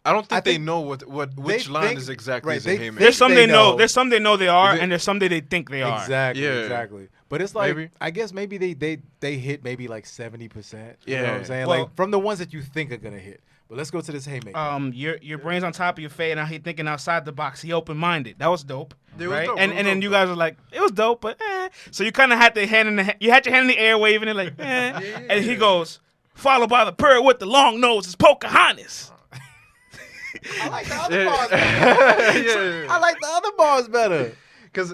Speaker 4: I don't think they
Speaker 2: think
Speaker 4: know which line
Speaker 2: think-
Speaker 4: is exactly
Speaker 2: right,
Speaker 4: as a
Speaker 2: they
Speaker 4: haymaker.
Speaker 3: There's some
Speaker 2: they
Speaker 3: they know.
Speaker 2: know.
Speaker 3: There's some they know they are,
Speaker 4: Is it-
Speaker 3: and there's some they think they are.
Speaker 2: Exactly.
Speaker 4: Yeah.
Speaker 2: Exactly. But it's like
Speaker 4: Maybe.
Speaker 2: I guess maybe they hit maybe like 70%. You know what I'm
Speaker 4: Yeah.
Speaker 2: saying?
Speaker 3: Well-
Speaker 2: like from the ones that you think are gonna hit. But let's go to this haymaker.
Speaker 3: Your brain's on top of your fade, and he thinking outside the box. He open minded. That was dope.
Speaker 4: It was
Speaker 3: right?
Speaker 4: dope,
Speaker 3: And
Speaker 4: it was
Speaker 3: then
Speaker 4: dope,
Speaker 3: you
Speaker 4: though.
Speaker 3: guys were like, it was dope, but So you kind of had you had your hand in the air waving it like, And he goes, followed by the bird with the long nose is Pocahontas.
Speaker 2: I like the other bars better. I like the other bars better.
Speaker 4: Because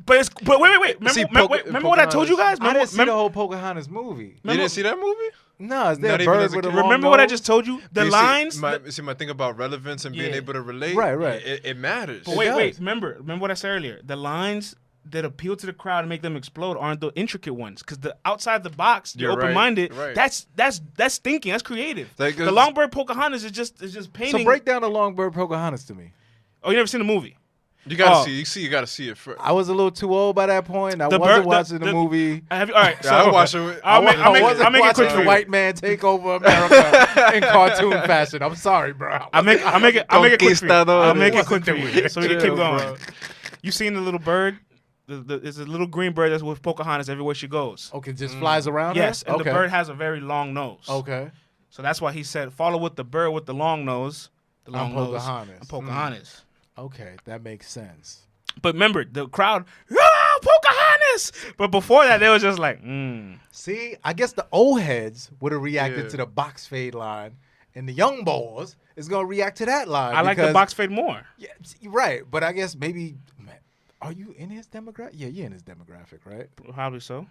Speaker 3: But wait.
Speaker 4: See,
Speaker 3: Remember what I told you guys?
Speaker 2: I didn't see the
Speaker 3: Remember,
Speaker 2: whole Pocahontas movie.
Speaker 4: you didn't see that movie?
Speaker 2: No, it's there
Speaker 4: Not even
Speaker 2: bird
Speaker 4: as a
Speaker 2: with a
Speaker 4: kid.
Speaker 2: long
Speaker 3: remember what I
Speaker 2: nose.
Speaker 3: just told you? The
Speaker 4: You
Speaker 3: lines.
Speaker 4: See, my thing about relevance and being
Speaker 3: Yeah.
Speaker 4: able to relate.
Speaker 2: Right.
Speaker 4: It matters.
Speaker 3: But wait.
Speaker 2: does.
Speaker 3: Remember what I said earlier. The lines that appeal to the crowd and make them explode aren't the intricate ones. Because the outside the box, you're
Speaker 4: You're right,
Speaker 3: open-minded.
Speaker 4: right.
Speaker 3: That's thinking. That's creative.
Speaker 4: Like,
Speaker 3: The Longbird Pocahontas is just painting.
Speaker 2: So break down the long bird Pocahontas to me.
Speaker 3: Oh, you never seen the movie?
Speaker 4: You gotta
Speaker 3: Oh.
Speaker 4: see. You gotta see it first.
Speaker 2: I was a little too old by that point. I
Speaker 3: The
Speaker 2: wasn't
Speaker 3: bird-
Speaker 2: watching the
Speaker 3: the-
Speaker 2: movie.
Speaker 3: Have you? All right.
Speaker 4: Yeah,
Speaker 3: So
Speaker 4: I watched it.
Speaker 3: I'll make
Speaker 2: I
Speaker 3: it
Speaker 2: wasn't
Speaker 3: quick
Speaker 2: watching
Speaker 3: for
Speaker 2: the
Speaker 3: you.
Speaker 2: white man take over America in cartoon fashion. I'm sorry, bro.
Speaker 3: I'll make it quick for you. I'll make it
Speaker 2: Wasn't
Speaker 3: quick for
Speaker 2: doing
Speaker 3: you,
Speaker 2: it.
Speaker 3: so we can
Speaker 4: Chill,
Speaker 3: keep going.
Speaker 4: bro.
Speaker 3: You seen the little bird? It's a little green bird that's with Pocahontas everywhere she goes.
Speaker 2: Okay, just flies around.
Speaker 3: Yes,
Speaker 2: her?
Speaker 3: and
Speaker 2: okay.
Speaker 3: the bird has a very long nose.
Speaker 2: Okay.
Speaker 3: So that's why he said, follow with the bird with the long nose. The long
Speaker 2: I'm
Speaker 3: nose.
Speaker 2: Pocahontas.
Speaker 3: I'm Pocahontas.
Speaker 2: Okay, that makes sense.
Speaker 3: But remember, the crowd, Pocahontas! But before that, they was just like,
Speaker 2: See, I guess the old heads would have reacted
Speaker 4: Yeah.
Speaker 2: to the box fade line, and the young boys is gonna react to that line.
Speaker 3: I like the
Speaker 2: because-
Speaker 3: box fade more.
Speaker 2: Yeah, right. But I guess maybe, man, are you in his demographic? Yeah, you're in his demographic, right?
Speaker 3: Probably so.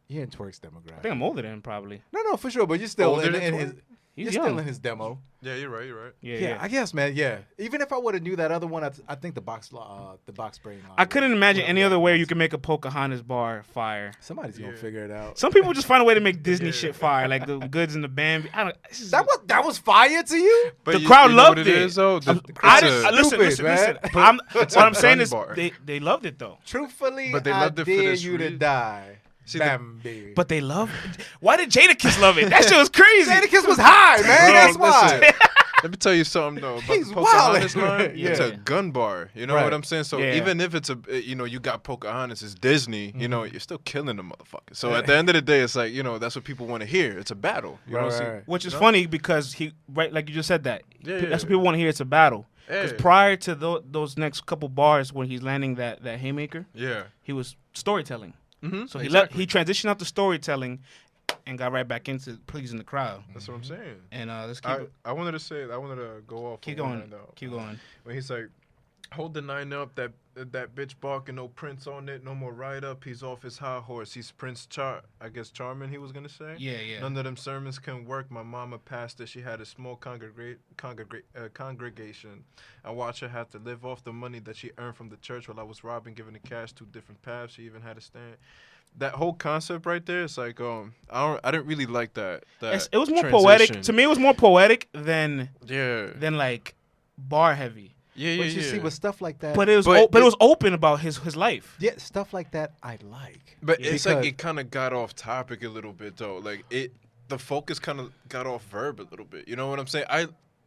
Speaker 2: You're in Twork's
Speaker 3: I
Speaker 2: demographic.
Speaker 3: think I'm older than him, probably.
Speaker 2: No, for sure. But you're still
Speaker 4: Older
Speaker 2: in
Speaker 4: than
Speaker 2: his.
Speaker 4: Twork?
Speaker 3: He's
Speaker 2: You're
Speaker 3: young.
Speaker 2: still in his demo.
Speaker 4: Yeah, you're right. You're right.
Speaker 3: Yeah.
Speaker 2: I guess, man. Yeah. Even if I would have knew that other one, I think the box brain line.
Speaker 3: I couldn't imagine
Speaker 2: would've
Speaker 3: any other way you
Speaker 2: reacted.
Speaker 3: could make a Pocahontas bar fire.
Speaker 2: Somebody's gonna figure it out.
Speaker 3: Some people just find a way to make Disney shit fire, like the Goods and the Bambi. I don't. This is-
Speaker 2: That was fire to you.
Speaker 4: But
Speaker 3: The
Speaker 4: you-
Speaker 3: crowd
Speaker 4: you know
Speaker 3: loved
Speaker 4: what
Speaker 3: it.
Speaker 4: Is, though?
Speaker 3: I
Speaker 4: It's
Speaker 3: didn't-
Speaker 4: a-
Speaker 2: Stupid,
Speaker 3: listen.
Speaker 2: man.
Speaker 3: What I'm saying
Speaker 4: gun
Speaker 3: is
Speaker 4: bar.
Speaker 3: they loved it though.
Speaker 2: Truthfully,
Speaker 4: But they
Speaker 2: I
Speaker 4: loved it for
Speaker 2: dare
Speaker 4: this
Speaker 2: you to
Speaker 4: reason.
Speaker 2: die.
Speaker 4: See, the-
Speaker 2: Bambi.
Speaker 3: But they love. Why did Jadakiss love it? That shit was crazy.
Speaker 2: Jadakiss was high, man. That's why.
Speaker 4: listen, let me tell you something though. About
Speaker 2: He's
Speaker 4: the Pocahontas
Speaker 2: wildin'.
Speaker 4: line, it's a
Speaker 3: Yeah.
Speaker 4: gun bar. You know
Speaker 2: Right.
Speaker 4: what I'm saying? So
Speaker 3: Yeah.
Speaker 4: even if it's you got Pocahontas, it's Disney. You know, you're still killing the motherfucker. So at the end of the day, it's like that's what people want to hear. It's a battle. You know what I'm saying?
Speaker 3: Which is funny because like you just said that.
Speaker 4: Yeah,
Speaker 3: That's
Speaker 4: yeah.
Speaker 3: what people want to hear. It's a battle. Because
Speaker 4: Yeah.
Speaker 3: prior to those next couple bars when he's landing that haymaker,
Speaker 4: Yeah.
Speaker 3: he was storytelling.
Speaker 4: Mm-hmm.
Speaker 3: So he transitioned out to storytelling and got right back into pleasing the crowd.
Speaker 4: That's what I'm saying.
Speaker 3: And let's keep it.
Speaker 4: I wanted to go off.
Speaker 3: Keep
Speaker 4: on one
Speaker 3: going.
Speaker 4: line, though.
Speaker 3: Keep going.
Speaker 4: When he's like, hold the 9 up, that bitch barking, no Prince on it, no more ride up. He's off his high horse. He's Prince Charming. He was gonna say.
Speaker 3: Yeah.
Speaker 4: None of them sermons can work. My mama pastor, she had a small congregation. I watched her have to live off the money that she earned from the church while I was robbing, giving the cash 2 different paths. She even had a stand. That whole concept right there, it's like I didn't really like that.
Speaker 3: It was more
Speaker 4: transition.
Speaker 3: poetic. To me, it was more poetic than
Speaker 4: Yeah.
Speaker 3: like bar heavy.
Speaker 4: Yeah,
Speaker 2: But you see, with stuff like that,
Speaker 3: But it was
Speaker 4: But
Speaker 3: it was open about his life.
Speaker 2: yeah, stuff like that I like.
Speaker 4: But it's like
Speaker 2: Because-
Speaker 4: it kind of got off topic a little bit though. Like the focus kind of got off Verb a little bit. You know what I'm saying?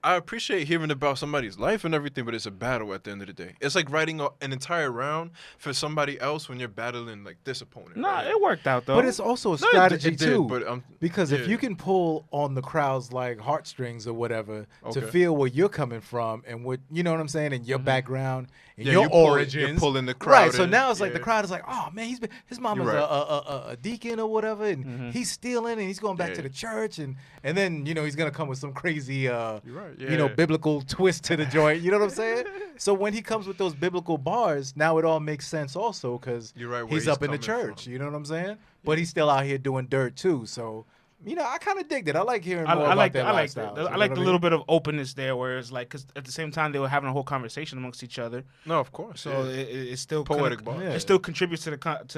Speaker 4: I appreciate hearing about somebody's life and everything, but it's a battle at the end of the day. It's like writing an entire round for somebody else when you're battling like this opponent.
Speaker 3: Nah,
Speaker 4: right?
Speaker 3: it worked out though.
Speaker 2: But it's also a
Speaker 4: No,
Speaker 2: strategy
Speaker 4: it did,
Speaker 2: too,
Speaker 4: but,
Speaker 2: because if
Speaker 4: yeah.
Speaker 2: you can pull on the crowd's like heartstrings or whatever to
Speaker 4: Okay.
Speaker 2: feel where you're coming from and what you know what I'm saying, and your background and
Speaker 4: Yeah,
Speaker 2: your
Speaker 4: you pull- you're
Speaker 2: origins,
Speaker 4: pulling the
Speaker 2: right?
Speaker 4: crowd
Speaker 2: So
Speaker 4: in,
Speaker 2: now it's like
Speaker 4: yeah.
Speaker 2: the crowd is like, oh man, his mama's
Speaker 4: You're right.
Speaker 2: a deacon or whatever, and he's stealing and he's going back to
Speaker 4: Yeah.
Speaker 2: the church, and then he's gonna come with some crazy
Speaker 4: right,
Speaker 2: biblical twist to the joint. You know what I'm saying? So when he comes with those biblical bars, now it all makes sense also because
Speaker 4: You're right, where
Speaker 2: he's
Speaker 4: he's
Speaker 2: up in the
Speaker 4: coming
Speaker 2: church.
Speaker 4: from.
Speaker 2: You know what I'm saying? But he's still out here doing dirt too. So I kind of digged it. I like hearing
Speaker 3: I
Speaker 2: more about
Speaker 3: like
Speaker 2: their
Speaker 3: I like
Speaker 2: lifestyles.
Speaker 3: the,
Speaker 2: You
Speaker 3: I
Speaker 2: know
Speaker 3: like
Speaker 2: what
Speaker 3: the
Speaker 2: mean?
Speaker 3: little bit of openness there, where it's like, because at the same time they were having a whole conversation amongst each other,
Speaker 4: No, of course.
Speaker 3: so
Speaker 4: yeah.
Speaker 3: it still
Speaker 4: Poetic
Speaker 3: kinda,
Speaker 4: bar.
Speaker 2: Yeah.
Speaker 3: it still contributes to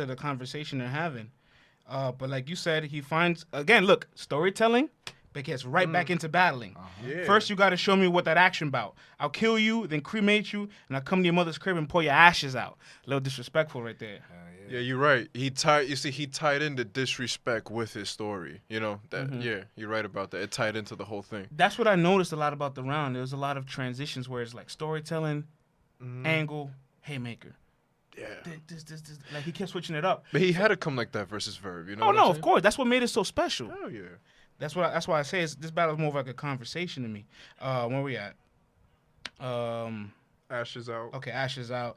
Speaker 3: the conversation they're having. But like you said, he finds again. Look, storytelling, but gets right back into battling.
Speaker 4: Yeah.
Speaker 3: First, you got to show me what that action about. I'll kill you, then cremate you, and I'll come to your mother's crib and pour your ashes out. A little disrespectful right there.
Speaker 4: Yeah, you're right. He tied in the disrespect with his story. You know that. Yeah, you're right about that. It tied into the whole thing.
Speaker 3: That's what I noticed a lot about the round. There was a lot of transitions where it's like storytelling, angle, haymaker.
Speaker 4: Yeah.
Speaker 3: This. Like he kept switching it up.
Speaker 4: But he had to come like that versus Verb. You know.
Speaker 3: Oh
Speaker 4: what
Speaker 3: no,
Speaker 4: I'm
Speaker 3: of course. That's what made it so special.
Speaker 4: saying? Oh yeah.
Speaker 3: That's why I say this battle is more of like a conversation to me. Where we at?
Speaker 4: Ashes out.
Speaker 3: Okay, ashes out.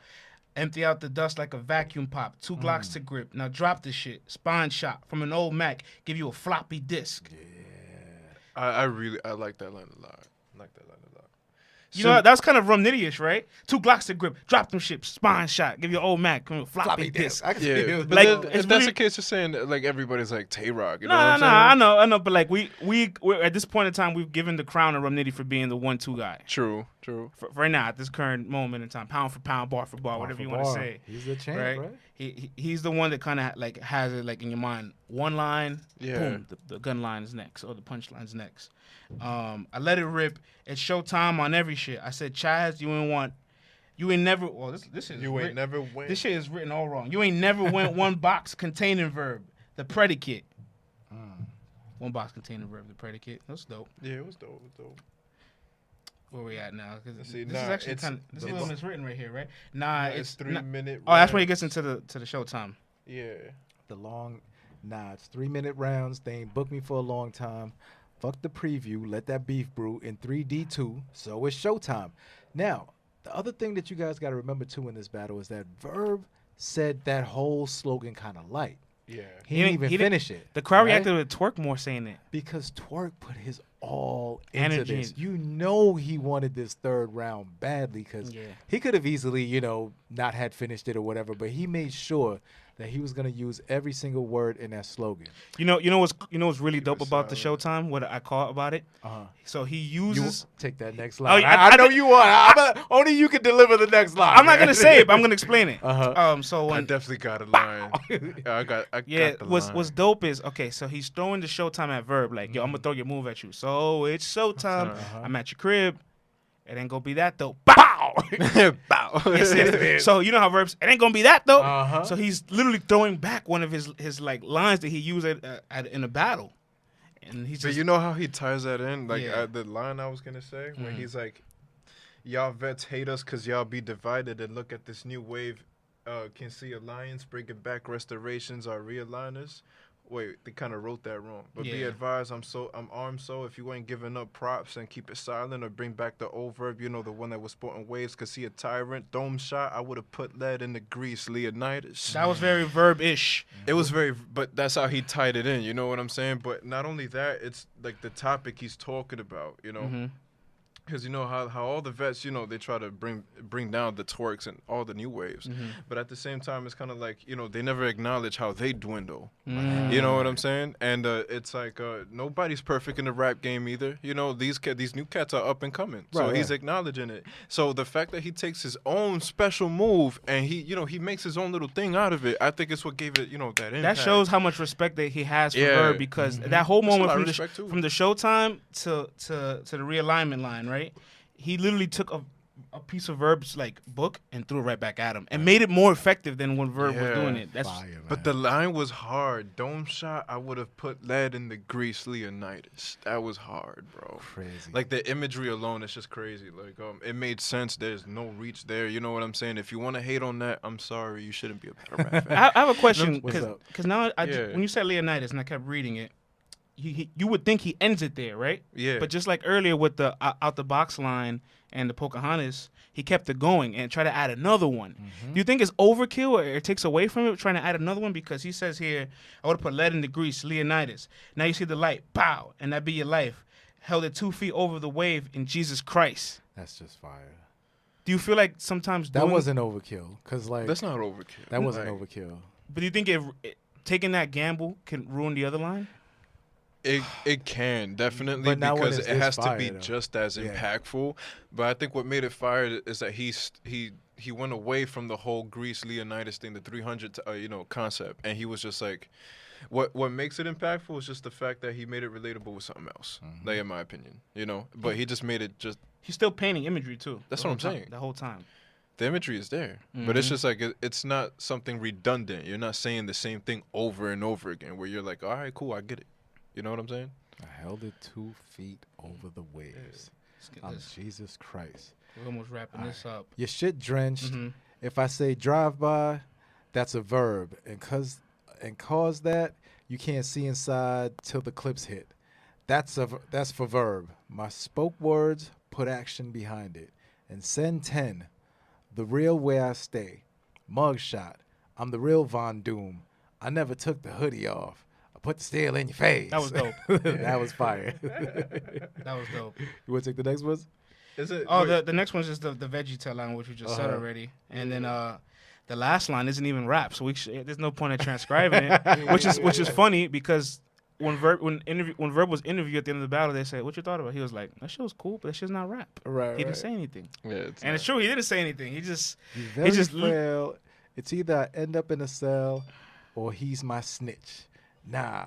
Speaker 3: Empty out the dust like a vacuum pop. 2 Glocks to grip. Now drop this shit. Spine shot from an old Mac. Give you a floppy disk.
Speaker 4: I like that line a lot. I like that line a lot.
Speaker 3: You know, that's kind of Rumnitty-ish, right? 2 Glocks to grip. Drop them shit. Spine shot. Give you an old Mac. Come with a floppy disk.
Speaker 2: I can
Speaker 4: Yeah,
Speaker 2: feel
Speaker 4: but
Speaker 3: Like,
Speaker 4: then,
Speaker 3: it's
Speaker 4: if that's
Speaker 3: really-
Speaker 4: the case, you're saying that, like everybody's like Tay-Rock. You know
Speaker 3: No,
Speaker 4: what I'm
Speaker 3: I
Speaker 4: saying?
Speaker 3: know, but like we're at this point in time, we've given the crown to Rumnitty for being the 1-2 guy.
Speaker 4: True.
Speaker 3: For right now, at this current moment in time, pound for pound, bar for bar, whatever you want to say.
Speaker 2: He's the champ,
Speaker 3: Right?
Speaker 2: right?
Speaker 3: He's the one that kind of like has it like in your mind. One line,
Speaker 4: Yeah.
Speaker 3: boom, the gun line is next, or the punch line's next. I let it rip. It's showtime on every shit. I said, Chaz, you ain't never. Well, this is
Speaker 4: You ain't
Speaker 3: writ-
Speaker 4: never went.
Speaker 3: This shit is written all wrong. You ain't never went one box containing verb, the predicate. One box containing verb, the predicate. That's dope.
Speaker 4: Yeah, it was dope. It was dope.
Speaker 3: Where we at now? 'Cause
Speaker 4: See,
Speaker 3: this
Speaker 4: nah,
Speaker 3: is actually
Speaker 4: it's-
Speaker 3: kind of this is a
Speaker 4: it's-
Speaker 3: little miswritten right here, right? Nah,
Speaker 4: It's 3
Speaker 3: nah-
Speaker 4: minute.
Speaker 3: Oh, that's when he
Speaker 4: rounds.
Speaker 3: gets into the showtime.
Speaker 4: Yeah.
Speaker 2: It's 3-minute rounds. They ain't booked me for a long time. Fuck the preview. Let that beef brew in 3D2. So it's showtime. Now, the other thing that you guys got to remember too in this battle is that Verb said that whole slogan kind of light.
Speaker 4: Yeah.
Speaker 2: He didn't even finish it.
Speaker 3: The crowd
Speaker 2: right?
Speaker 3: reacted with Twork more saying it.
Speaker 2: Because Twork put his all into
Speaker 3: Energy.
Speaker 2: this. You know he wanted this third round badly because
Speaker 3: Yeah.
Speaker 2: he could have easily, not had finished it or whatever, but he made sure that he was going to use every single word in that slogan.
Speaker 3: You know what's really dope
Speaker 4: it
Speaker 3: about the
Speaker 4: silent.
Speaker 3: showtime? What I call about it?
Speaker 2: Uh-huh.
Speaker 3: So he
Speaker 2: You
Speaker 3: uses.
Speaker 2: take that next line.
Speaker 3: yeah,
Speaker 2: I
Speaker 3: I
Speaker 2: know
Speaker 3: think-
Speaker 2: you want. Only you can deliver the next line.
Speaker 3: I'm not
Speaker 2: man.
Speaker 3: gonna say it, but I'm gonna explain it.
Speaker 2: Uh-huh.
Speaker 3: So
Speaker 4: I
Speaker 3: when
Speaker 4: definitely got a line. I got the
Speaker 3: what's
Speaker 4: line.
Speaker 3: dope is okay. So he's throwing the showtime at Verb like, yo, I'm gonna throw your move at you. So it's showtime. I'm at your crib. It ain't gonna be that though. Bow.
Speaker 4: Bow.
Speaker 3: So you know how Verbs. It ain't gonna be that though.
Speaker 2: Uh-huh.
Speaker 3: So he's literally throwing back one of his like lines that he used in a battle, and he's
Speaker 4: But
Speaker 3: just
Speaker 4: you know how he ties that in? Like
Speaker 3: Yeah.
Speaker 4: the line I was gonna say when he's like, "Y'all vets hate us cause y'all be divided and look at this new wave, can see alliance, bringing back restorations or realigners." Wait, they kind of wrote that wrong. But be
Speaker 3: Yeah.
Speaker 4: advised, I'm armed. So if you ain't giving up props and keep it silent or bring back the old Verb, the one that was sporting waves, cause he a tyrant. Dome shot, I would have put lead in the grease. Leonidas.
Speaker 3: that was very Verb-ish.
Speaker 4: It was but that's how he tied it in. You know what I'm saying? But not only that, it's like the topic he's talking about. Because you know how all the vets, they try to bring down the Tworks and all the new waves, but at the same time, it's kind of like they never acknowledge how they dwindle. You know what I'm saying? And it's like nobody's perfect in the rap game either. These new cats are up and coming, so
Speaker 2: Right,
Speaker 4: he's
Speaker 2: right.
Speaker 4: acknowledging it. So the fact that he takes his own special move and he makes his own little thing out of it, I think it's what gave it that impact.
Speaker 3: That shows how much respect that he has for
Speaker 4: Yeah.
Speaker 3: Verb because that whole
Speaker 4: That's a
Speaker 3: moment
Speaker 4: lot
Speaker 3: from
Speaker 4: of respect, too.
Speaker 3: from the showtime to the realignment line, right? He literally took a piece of Verb's like book and threw it right back at him and made it more effective than when Verb was doing it. That's
Speaker 2: Fire,
Speaker 4: But the line was hard. Dome shot, I would have put lead in the grease, Leonidas. That was hard, bro.
Speaker 2: crazy.
Speaker 4: Like the imagery alone, it's just crazy. Like it made sense. There's no reach there. You know what I'm saying? If you want to hate on that, I'm sorry. You shouldn't be a battle rap fan.
Speaker 3: I have a question
Speaker 2: What's up?
Speaker 3: because now
Speaker 4: Yeah.
Speaker 3: when you said Leonidas and I kept reading it, you would think he ends it there, right?
Speaker 4: Yeah.
Speaker 3: But just like earlier with the out the box line and the Pocahontas, he kept it going and tried to add another one. Do you think it's overkill or it takes away from it trying to add another one? Because he says here, I would have put lead in the grease, Leonidas. Now you see the light, pow, and that be your life. Held it 2 feet over the wave in Jesus Christ.
Speaker 2: That's just fire.
Speaker 3: Do you feel like sometimes
Speaker 2: That
Speaker 3: doing,
Speaker 2: wasn't overkill, cause like
Speaker 4: That's not overkill.
Speaker 2: that wasn't
Speaker 4: Like,
Speaker 2: overkill.
Speaker 3: But do you think taking that gamble can ruin the other line?
Speaker 4: It can definitely
Speaker 2: But not when
Speaker 4: because
Speaker 2: it's
Speaker 4: it
Speaker 2: this
Speaker 4: has to be
Speaker 2: fire, though.
Speaker 4: just as
Speaker 2: Yeah.
Speaker 4: impactful. But I think what made it fire is that he went away from the whole Greece Leonidas thing, the 300 concept, and he was just like, what makes it impactful is just the fact that he made it relatable with something else. Like in my opinion, but he just made it just
Speaker 3: He's still painting imagery too.
Speaker 4: That's
Speaker 3: the
Speaker 4: what
Speaker 3: whole
Speaker 4: I'm
Speaker 3: time-
Speaker 4: saying.
Speaker 3: The whole time.
Speaker 4: the imagery is there, but it's just like it's not something redundant. You're not saying the same thing over and over again. Where you're like, all right, cool, I get it. You know what I'm saying?
Speaker 2: I held it 2 feet over the waves.
Speaker 3: Let's get
Speaker 2: I'm
Speaker 3: this.
Speaker 2: Jesus Christ.
Speaker 3: We're almost wrapping this up.
Speaker 2: Your shit drenched.
Speaker 3: Mhm.
Speaker 2: If I say drive by, that's a verb, and cause that you can't see inside till the clips hit. That's for verb. My spoke words put action behind it. And send 10, the real way I stay. Mugshot. I'm the real Von Doom. I never took the hoodie off. I put the steel in your face.
Speaker 3: That was dope.
Speaker 2: That was fire.
Speaker 3: That was dope.
Speaker 2: You want to take the next one?
Speaker 4: Is it?
Speaker 3: Oh, the next one's just the veggie tail line, which we just said already, and then the last line isn't even rap, so there's no point in transcribing it, which is funny because when Verb was interviewed at the end of the battle, they said, "What you thought about?" He was like, "That shit was cool, but that shit's not rap."
Speaker 2: Right.
Speaker 3: He didn't say anything,
Speaker 4: Yeah, it's
Speaker 3: and it's true. He didn't say anything. He just
Speaker 2: Very
Speaker 3: just
Speaker 2: frail. It's either I end up in a cell or he's my snitch. Nah,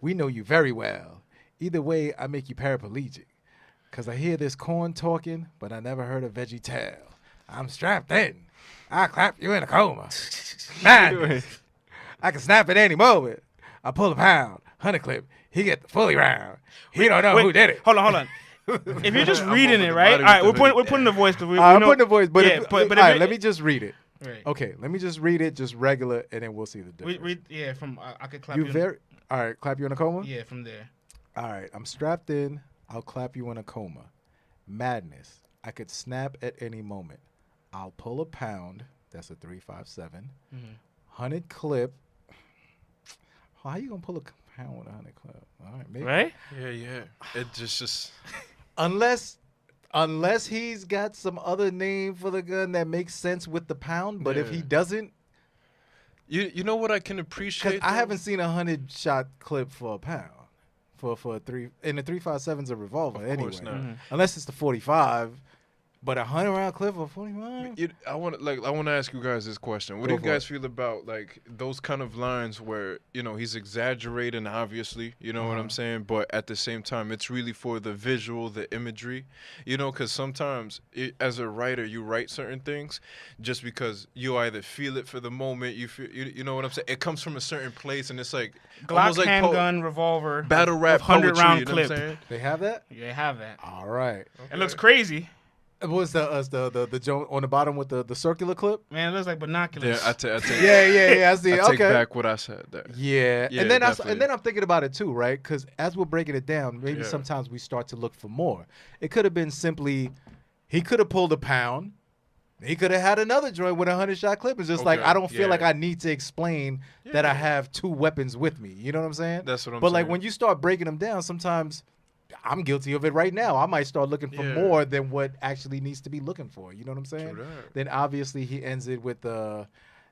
Speaker 2: we know you very well. Either way, I make you paraplegic. Cause I hear this corn talking, but I never heard a veggie tail. I'm strapped in. I'll clap you in a coma. Man, I can snap at any moment. I pull a pound, 100 clip. He get the fully round. He don't know who did it.
Speaker 3: Hold on. If you're just reading
Speaker 4: over
Speaker 3: it,
Speaker 4: the
Speaker 3: right? All
Speaker 4: body
Speaker 3: right,
Speaker 4: with the
Speaker 3: we're
Speaker 4: hoodie
Speaker 3: putting the voice. We
Speaker 2: I'm
Speaker 3: know-
Speaker 2: putting the voice, but,
Speaker 3: yeah,
Speaker 2: if,
Speaker 3: but
Speaker 2: all
Speaker 3: if
Speaker 2: right,
Speaker 3: it-
Speaker 2: let me just read it.
Speaker 3: Right.
Speaker 2: Okay, let me just read it, just regular, and then we'll see the difference.
Speaker 3: From I could clap
Speaker 2: You
Speaker 3: you.
Speaker 2: very all right. Clap you in a coma.
Speaker 3: Yeah, from there.
Speaker 2: All right, I'm strapped in. I'll clap you in a coma. Madness. I could snap at any moment. I'll pull a pound. That's a 357. 100 clip. How you gonna pull a pound with a 100 clip? All right, maybe.
Speaker 3: Right?
Speaker 4: yeah. It just
Speaker 2: Unless he's got some other name for the gun that makes sense with the pound. But if he
Speaker 4: Yeah.
Speaker 2: doesn't,
Speaker 4: you know what I can
Speaker 2: because
Speaker 4: appreciate.
Speaker 2: I
Speaker 4: though?
Speaker 2: haven't seen a 100-shot clip for a pound. For a three, and the 357's a revolver
Speaker 4: Of
Speaker 2: anyway.
Speaker 4: course not.
Speaker 2: Unless it's the 45, but a 100-round clip for 45.
Speaker 4: I want to ask you guys this question. What
Speaker 2: Go
Speaker 4: do you
Speaker 2: for
Speaker 4: guys
Speaker 2: it.
Speaker 4: feel about like those kind of lines where he's exaggerating, obviously, you know what I'm saying, but at the same time it's really for the visual, the imagery, because sometimes as a writer you write certain things just because you either feel it for the moment, you feel, you know what I'm saying. It comes from a certain place, and it's like
Speaker 3: Glock,
Speaker 4: almost like
Speaker 3: handgun, revolver,
Speaker 4: battle rap
Speaker 3: 100-round
Speaker 4: poetry, you know
Speaker 3: clip.
Speaker 4: what I'm saying?
Speaker 2: They have that?
Speaker 3: You have that.
Speaker 2: All right.
Speaker 3: It looks crazy,
Speaker 2: What's the joint on the bottom with the circular clip?
Speaker 3: man. It looks like binoculars.
Speaker 4: Yeah, I take
Speaker 2: Yeah, I see.
Speaker 4: I
Speaker 2: Okay.
Speaker 4: take back what I said there.
Speaker 2: Yeah,
Speaker 4: Yeah,
Speaker 2: and then
Speaker 4: definitely.
Speaker 2: I'm thinking about it too, right? Because as we're breaking it down, maybe
Speaker 4: Yeah.
Speaker 2: sometimes we start to look for more. It could have been simply, he could have pulled a pound. He could have had another joint with a 100-shot clip. It's just like
Speaker 4: Okay,
Speaker 2: I don't feel
Speaker 4: yeah.
Speaker 2: like I need to explain that I have two weapons with me. You know what I'm saying?
Speaker 4: That's what I'm
Speaker 2: But like
Speaker 4: saying.
Speaker 2: when you start breaking them down, sometimes I'm guilty of it right now. I might start looking for
Speaker 4: Yeah.
Speaker 2: more than what actually needs to be looking for. You know what I'm saying?
Speaker 4: True that.
Speaker 2: Then obviously he ends it with the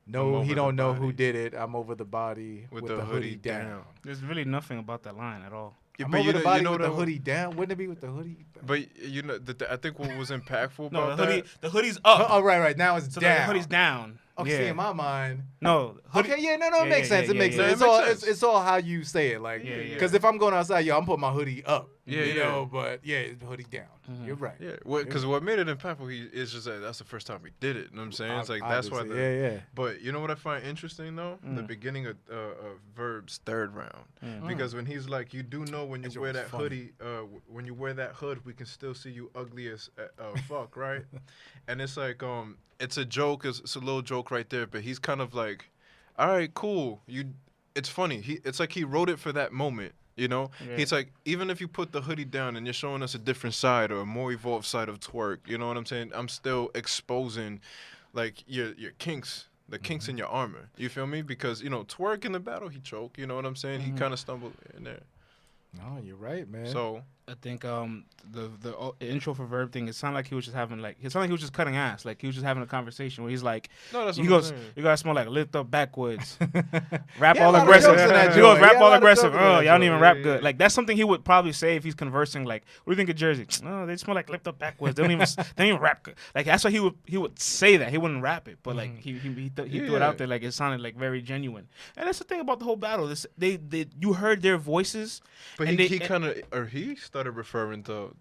Speaker 2: no,
Speaker 4: over
Speaker 2: he
Speaker 4: the
Speaker 2: don't know who
Speaker 4: body.
Speaker 2: did it. I'm over the body
Speaker 4: With
Speaker 2: with,
Speaker 4: the
Speaker 2: the hoodie
Speaker 4: hoodie
Speaker 2: down.
Speaker 4: down.
Speaker 3: There's really nothing about that line at all.
Speaker 4: Yeah,
Speaker 2: I'm
Speaker 4: but
Speaker 2: over the body with the
Speaker 4: though-
Speaker 2: hoodie down. Wouldn't it be with the hoodie?
Speaker 4: But you know, I think what was impactful
Speaker 3: No,
Speaker 4: about
Speaker 3: the hoodie.
Speaker 4: that.
Speaker 3: The hoodie's up.
Speaker 2: Oh, right. Now it's
Speaker 3: So
Speaker 2: down.
Speaker 3: the hoodie's down.
Speaker 2: Okay,
Speaker 3: yeah.
Speaker 2: see, in my mind.
Speaker 3: No. Hoodie,
Speaker 2: Okay, yeah, no,
Speaker 3: Yeah,
Speaker 2: it makes
Speaker 3: yeah,
Speaker 2: sense.
Speaker 3: yeah,
Speaker 2: It makes
Speaker 3: yeah,
Speaker 2: sense.
Speaker 4: yeah.
Speaker 2: It's
Speaker 4: It
Speaker 2: all
Speaker 4: makes sense.
Speaker 2: it's all how you say it. Like,
Speaker 3: Yeah, yeah.
Speaker 2: because if I'm going outside, I'm putting my hoodie up.
Speaker 4: Yeah,
Speaker 2: you
Speaker 4: yeah.
Speaker 2: know, but yeah, the hoodie down. You're right.
Speaker 4: Yeah, because what made it impactful is just that that's the first time we did it. You know what I'm saying? It's like that's why.
Speaker 2: Obviously, yeah.
Speaker 4: But you know what I find interesting though? The beginning of Verb's third round, because when he's like, you do know when you
Speaker 2: That
Speaker 4: wear
Speaker 2: joke
Speaker 4: that
Speaker 2: was funny.
Speaker 4: hoodie, when you wear that hood, we can still see you ugly as fuck, right? And it's like, it's a joke, it's a little joke right there, but he's kind of like, all right, cool. It's funny. It's like he wrote it for that moment. You know,
Speaker 3: Yeah.
Speaker 4: he's like, even if you put the hoodie down and you're showing us a different side or a more evolved side of Twork, you know what I'm saying? I'm still exposing, like, your kinks, the kinks in your armor. You feel me? Because, you know, Twork in the battle, he choked. You know what I'm saying? He kind of stumbled in there.
Speaker 2: No, you're right, man.
Speaker 4: So
Speaker 3: I think the intro for Verb thing, it sounded like he was just having like, it sounded like he was just cutting ass. Like he was just having a conversation where he's like,
Speaker 4: no, that's
Speaker 3: he
Speaker 4: what
Speaker 3: goes,
Speaker 4: I'm saying.
Speaker 3: you gotta smell like lift up backwards, rap
Speaker 2: He had
Speaker 3: all
Speaker 2: a lot of
Speaker 3: aggressive.
Speaker 2: jokes in that
Speaker 3: He goes,
Speaker 2: joint.
Speaker 3: rap
Speaker 2: He had a
Speaker 3: all
Speaker 2: lot of
Speaker 3: aggressive.
Speaker 2: jokes in
Speaker 3: Oh,
Speaker 2: that
Speaker 3: y'all don't
Speaker 2: joint.
Speaker 3: even
Speaker 4: Yeah,
Speaker 3: rap
Speaker 4: yeah,
Speaker 3: good.
Speaker 4: yeah.
Speaker 3: Like that's something he would probably say if he's conversing. Like, what do you think of Jersey? Oh, they smell like lift up backwards. They don't even rap good. Like that's why he would say that. He wouldn't rap it, but like he threw it
Speaker 4: Yeah.
Speaker 3: out there like it sounded like very genuine. And that's the thing about the whole battle. They you heard their voices.
Speaker 4: But
Speaker 3: and
Speaker 4: he started referring to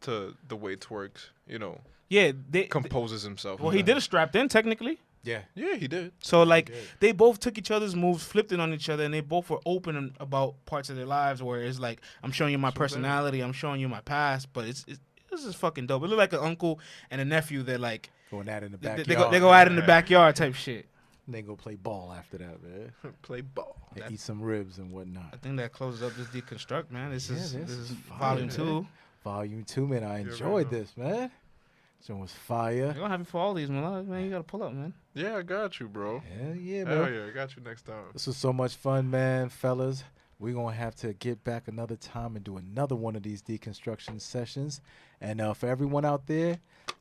Speaker 4: the way Tworks, you know,
Speaker 3: they
Speaker 4: composes himself.
Speaker 3: well, he did a strapped in technically.
Speaker 2: yeah.
Speaker 4: Yeah, he did.
Speaker 3: So like they both took each other's moves, flipped it on each other, and they both were open about parts of their lives where it's like, I'm showing you my personality, I'm showing you my past, but it's this is fucking dope. It looked like an uncle and a nephew that like
Speaker 2: Going at it in the
Speaker 3: they
Speaker 2: backyard.
Speaker 3: go at it in the backyard type shit.
Speaker 2: They go play ball after that, man.
Speaker 4: Play ball.
Speaker 2: They eat some ribs and
Speaker 3: I
Speaker 2: whatnot.
Speaker 3: think that closes up this Deconstruct, man. This is
Speaker 2: fire,
Speaker 3: volume
Speaker 2: man.
Speaker 3: 2.
Speaker 2: Volume 2, man. I
Speaker 4: right
Speaker 2: enjoyed
Speaker 4: now.
Speaker 2: this, man. This one was
Speaker 3: We're
Speaker 2: fire.
Speaker 3: gonna have you for all these, man. You gotta pull up, man.
Speaker 4: Yeah, I got you, bro.
Speaker 2: Hell yeah,
Speaker 4: Hell
Speaker 2: man.
Speaker 4: yeah, I got you next time.
Speaker 2: This was so much fun, man, fellas. We're going to have to get back another time and do another one of these deconstruction sessions. And for everyone out there,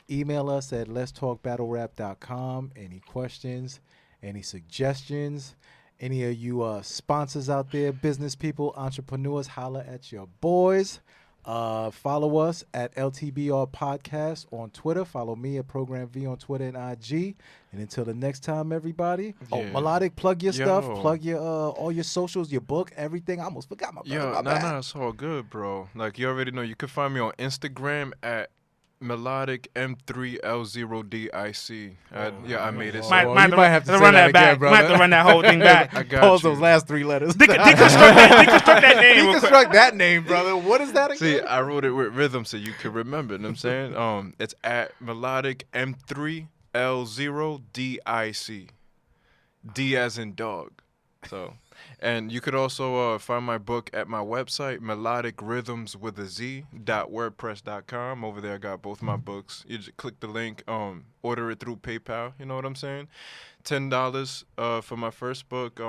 Speaker 2: email us at letstalkbattlerap.com. Any questions, any suggestions, any of you sponsors out there, business people, entrepreneurs, holla at your boys. Follow us at LTBR Podcast on Twitter. Follow me at Program V on Twitter and IG. And until the next time, everybody. Oh,
Speaker 4: Yeah.
Speaker 2: Melodic, plug your stuff.
Speaker 4: Yo.
Speaker 2: Plug your all your socials, your book, everything. I almost forgot my
Speaker 4: Yo,
Speaker 2: my bad.
Speaker 4: it's all good, bro. Like, you already know, you can find me on Instagram at Melodic M3L0DIC. I made it.
Speaker 2: Might- you might have to say
Speaker 3: run
Speaker 2: that
Speaker 3: that back.
Speaker 2: again, brother.
Speaker 3: Might have to run that whole thing back.
Speaker 4: I got
Speaker 2: Pause
Speaker 4: you.
Speaker 2: those last 3 letters.
Speaker 3: Deconstruct that name. real quick.
Speaker 2: Deconstruct that name, brother. What is that again?
Speaker 4: See, I wrote it with rhythm so you can remember. You know what I'm saying? It's at Melodic M3L0DIC. D as in dog. So, and you could also find my book at my website, melodicrhythmswithaz.wordpress.com. Over there, I got both my books. You just click the link, order it through PayPal. You know what I'm saying? $10 for my first book.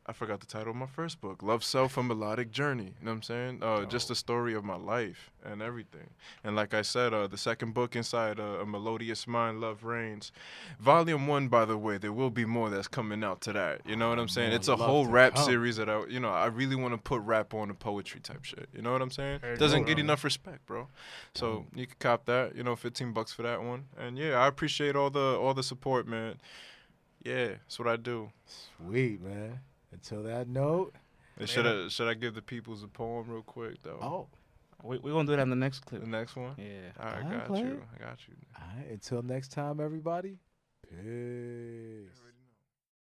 Speaker 4: I forgot the title of my first book, Love Self, A Melodic Journey. You know what I'm saying? Just the story of my life and everything. And like I said, the second book inside, A Melodious Mind, Love Reigns. Volume 1, by the way, there will be more that's coming out to that. You know what I'm saying?
Speaker 2: man,
Speaker 4: It's a
Speaker 2: love
Speaker 4: whole
Speaker 2: to
Speaker 4: rap
Speaker 2: come.
Speaker 4: series that I really want to put rap on the poetry type shit. You know what I'm saying? Doesn't get enough respect, bro. So you can cop that, $15 for that one. And yeah, I appreciate all the support, man. Yeah, that's what I do.
Speaker 2: Sweet, man. Until that note.
Speaker 4: And should I give the peoples a poem real quick though?
Speaker 2: Oh.
Speaker 3: We're gonna do that in the next clip.
Speaker 4: The next one?
Speaker 3: Yeah.
Speaker 4: All right,
Speaker 2: All right,
Speaker 4: got
Speaker 2: play
Speaker 4: you.
Speaker 2: it.
Speaker 4: I got you.
Speaker 2: All right. Until next time, everybody. Peace.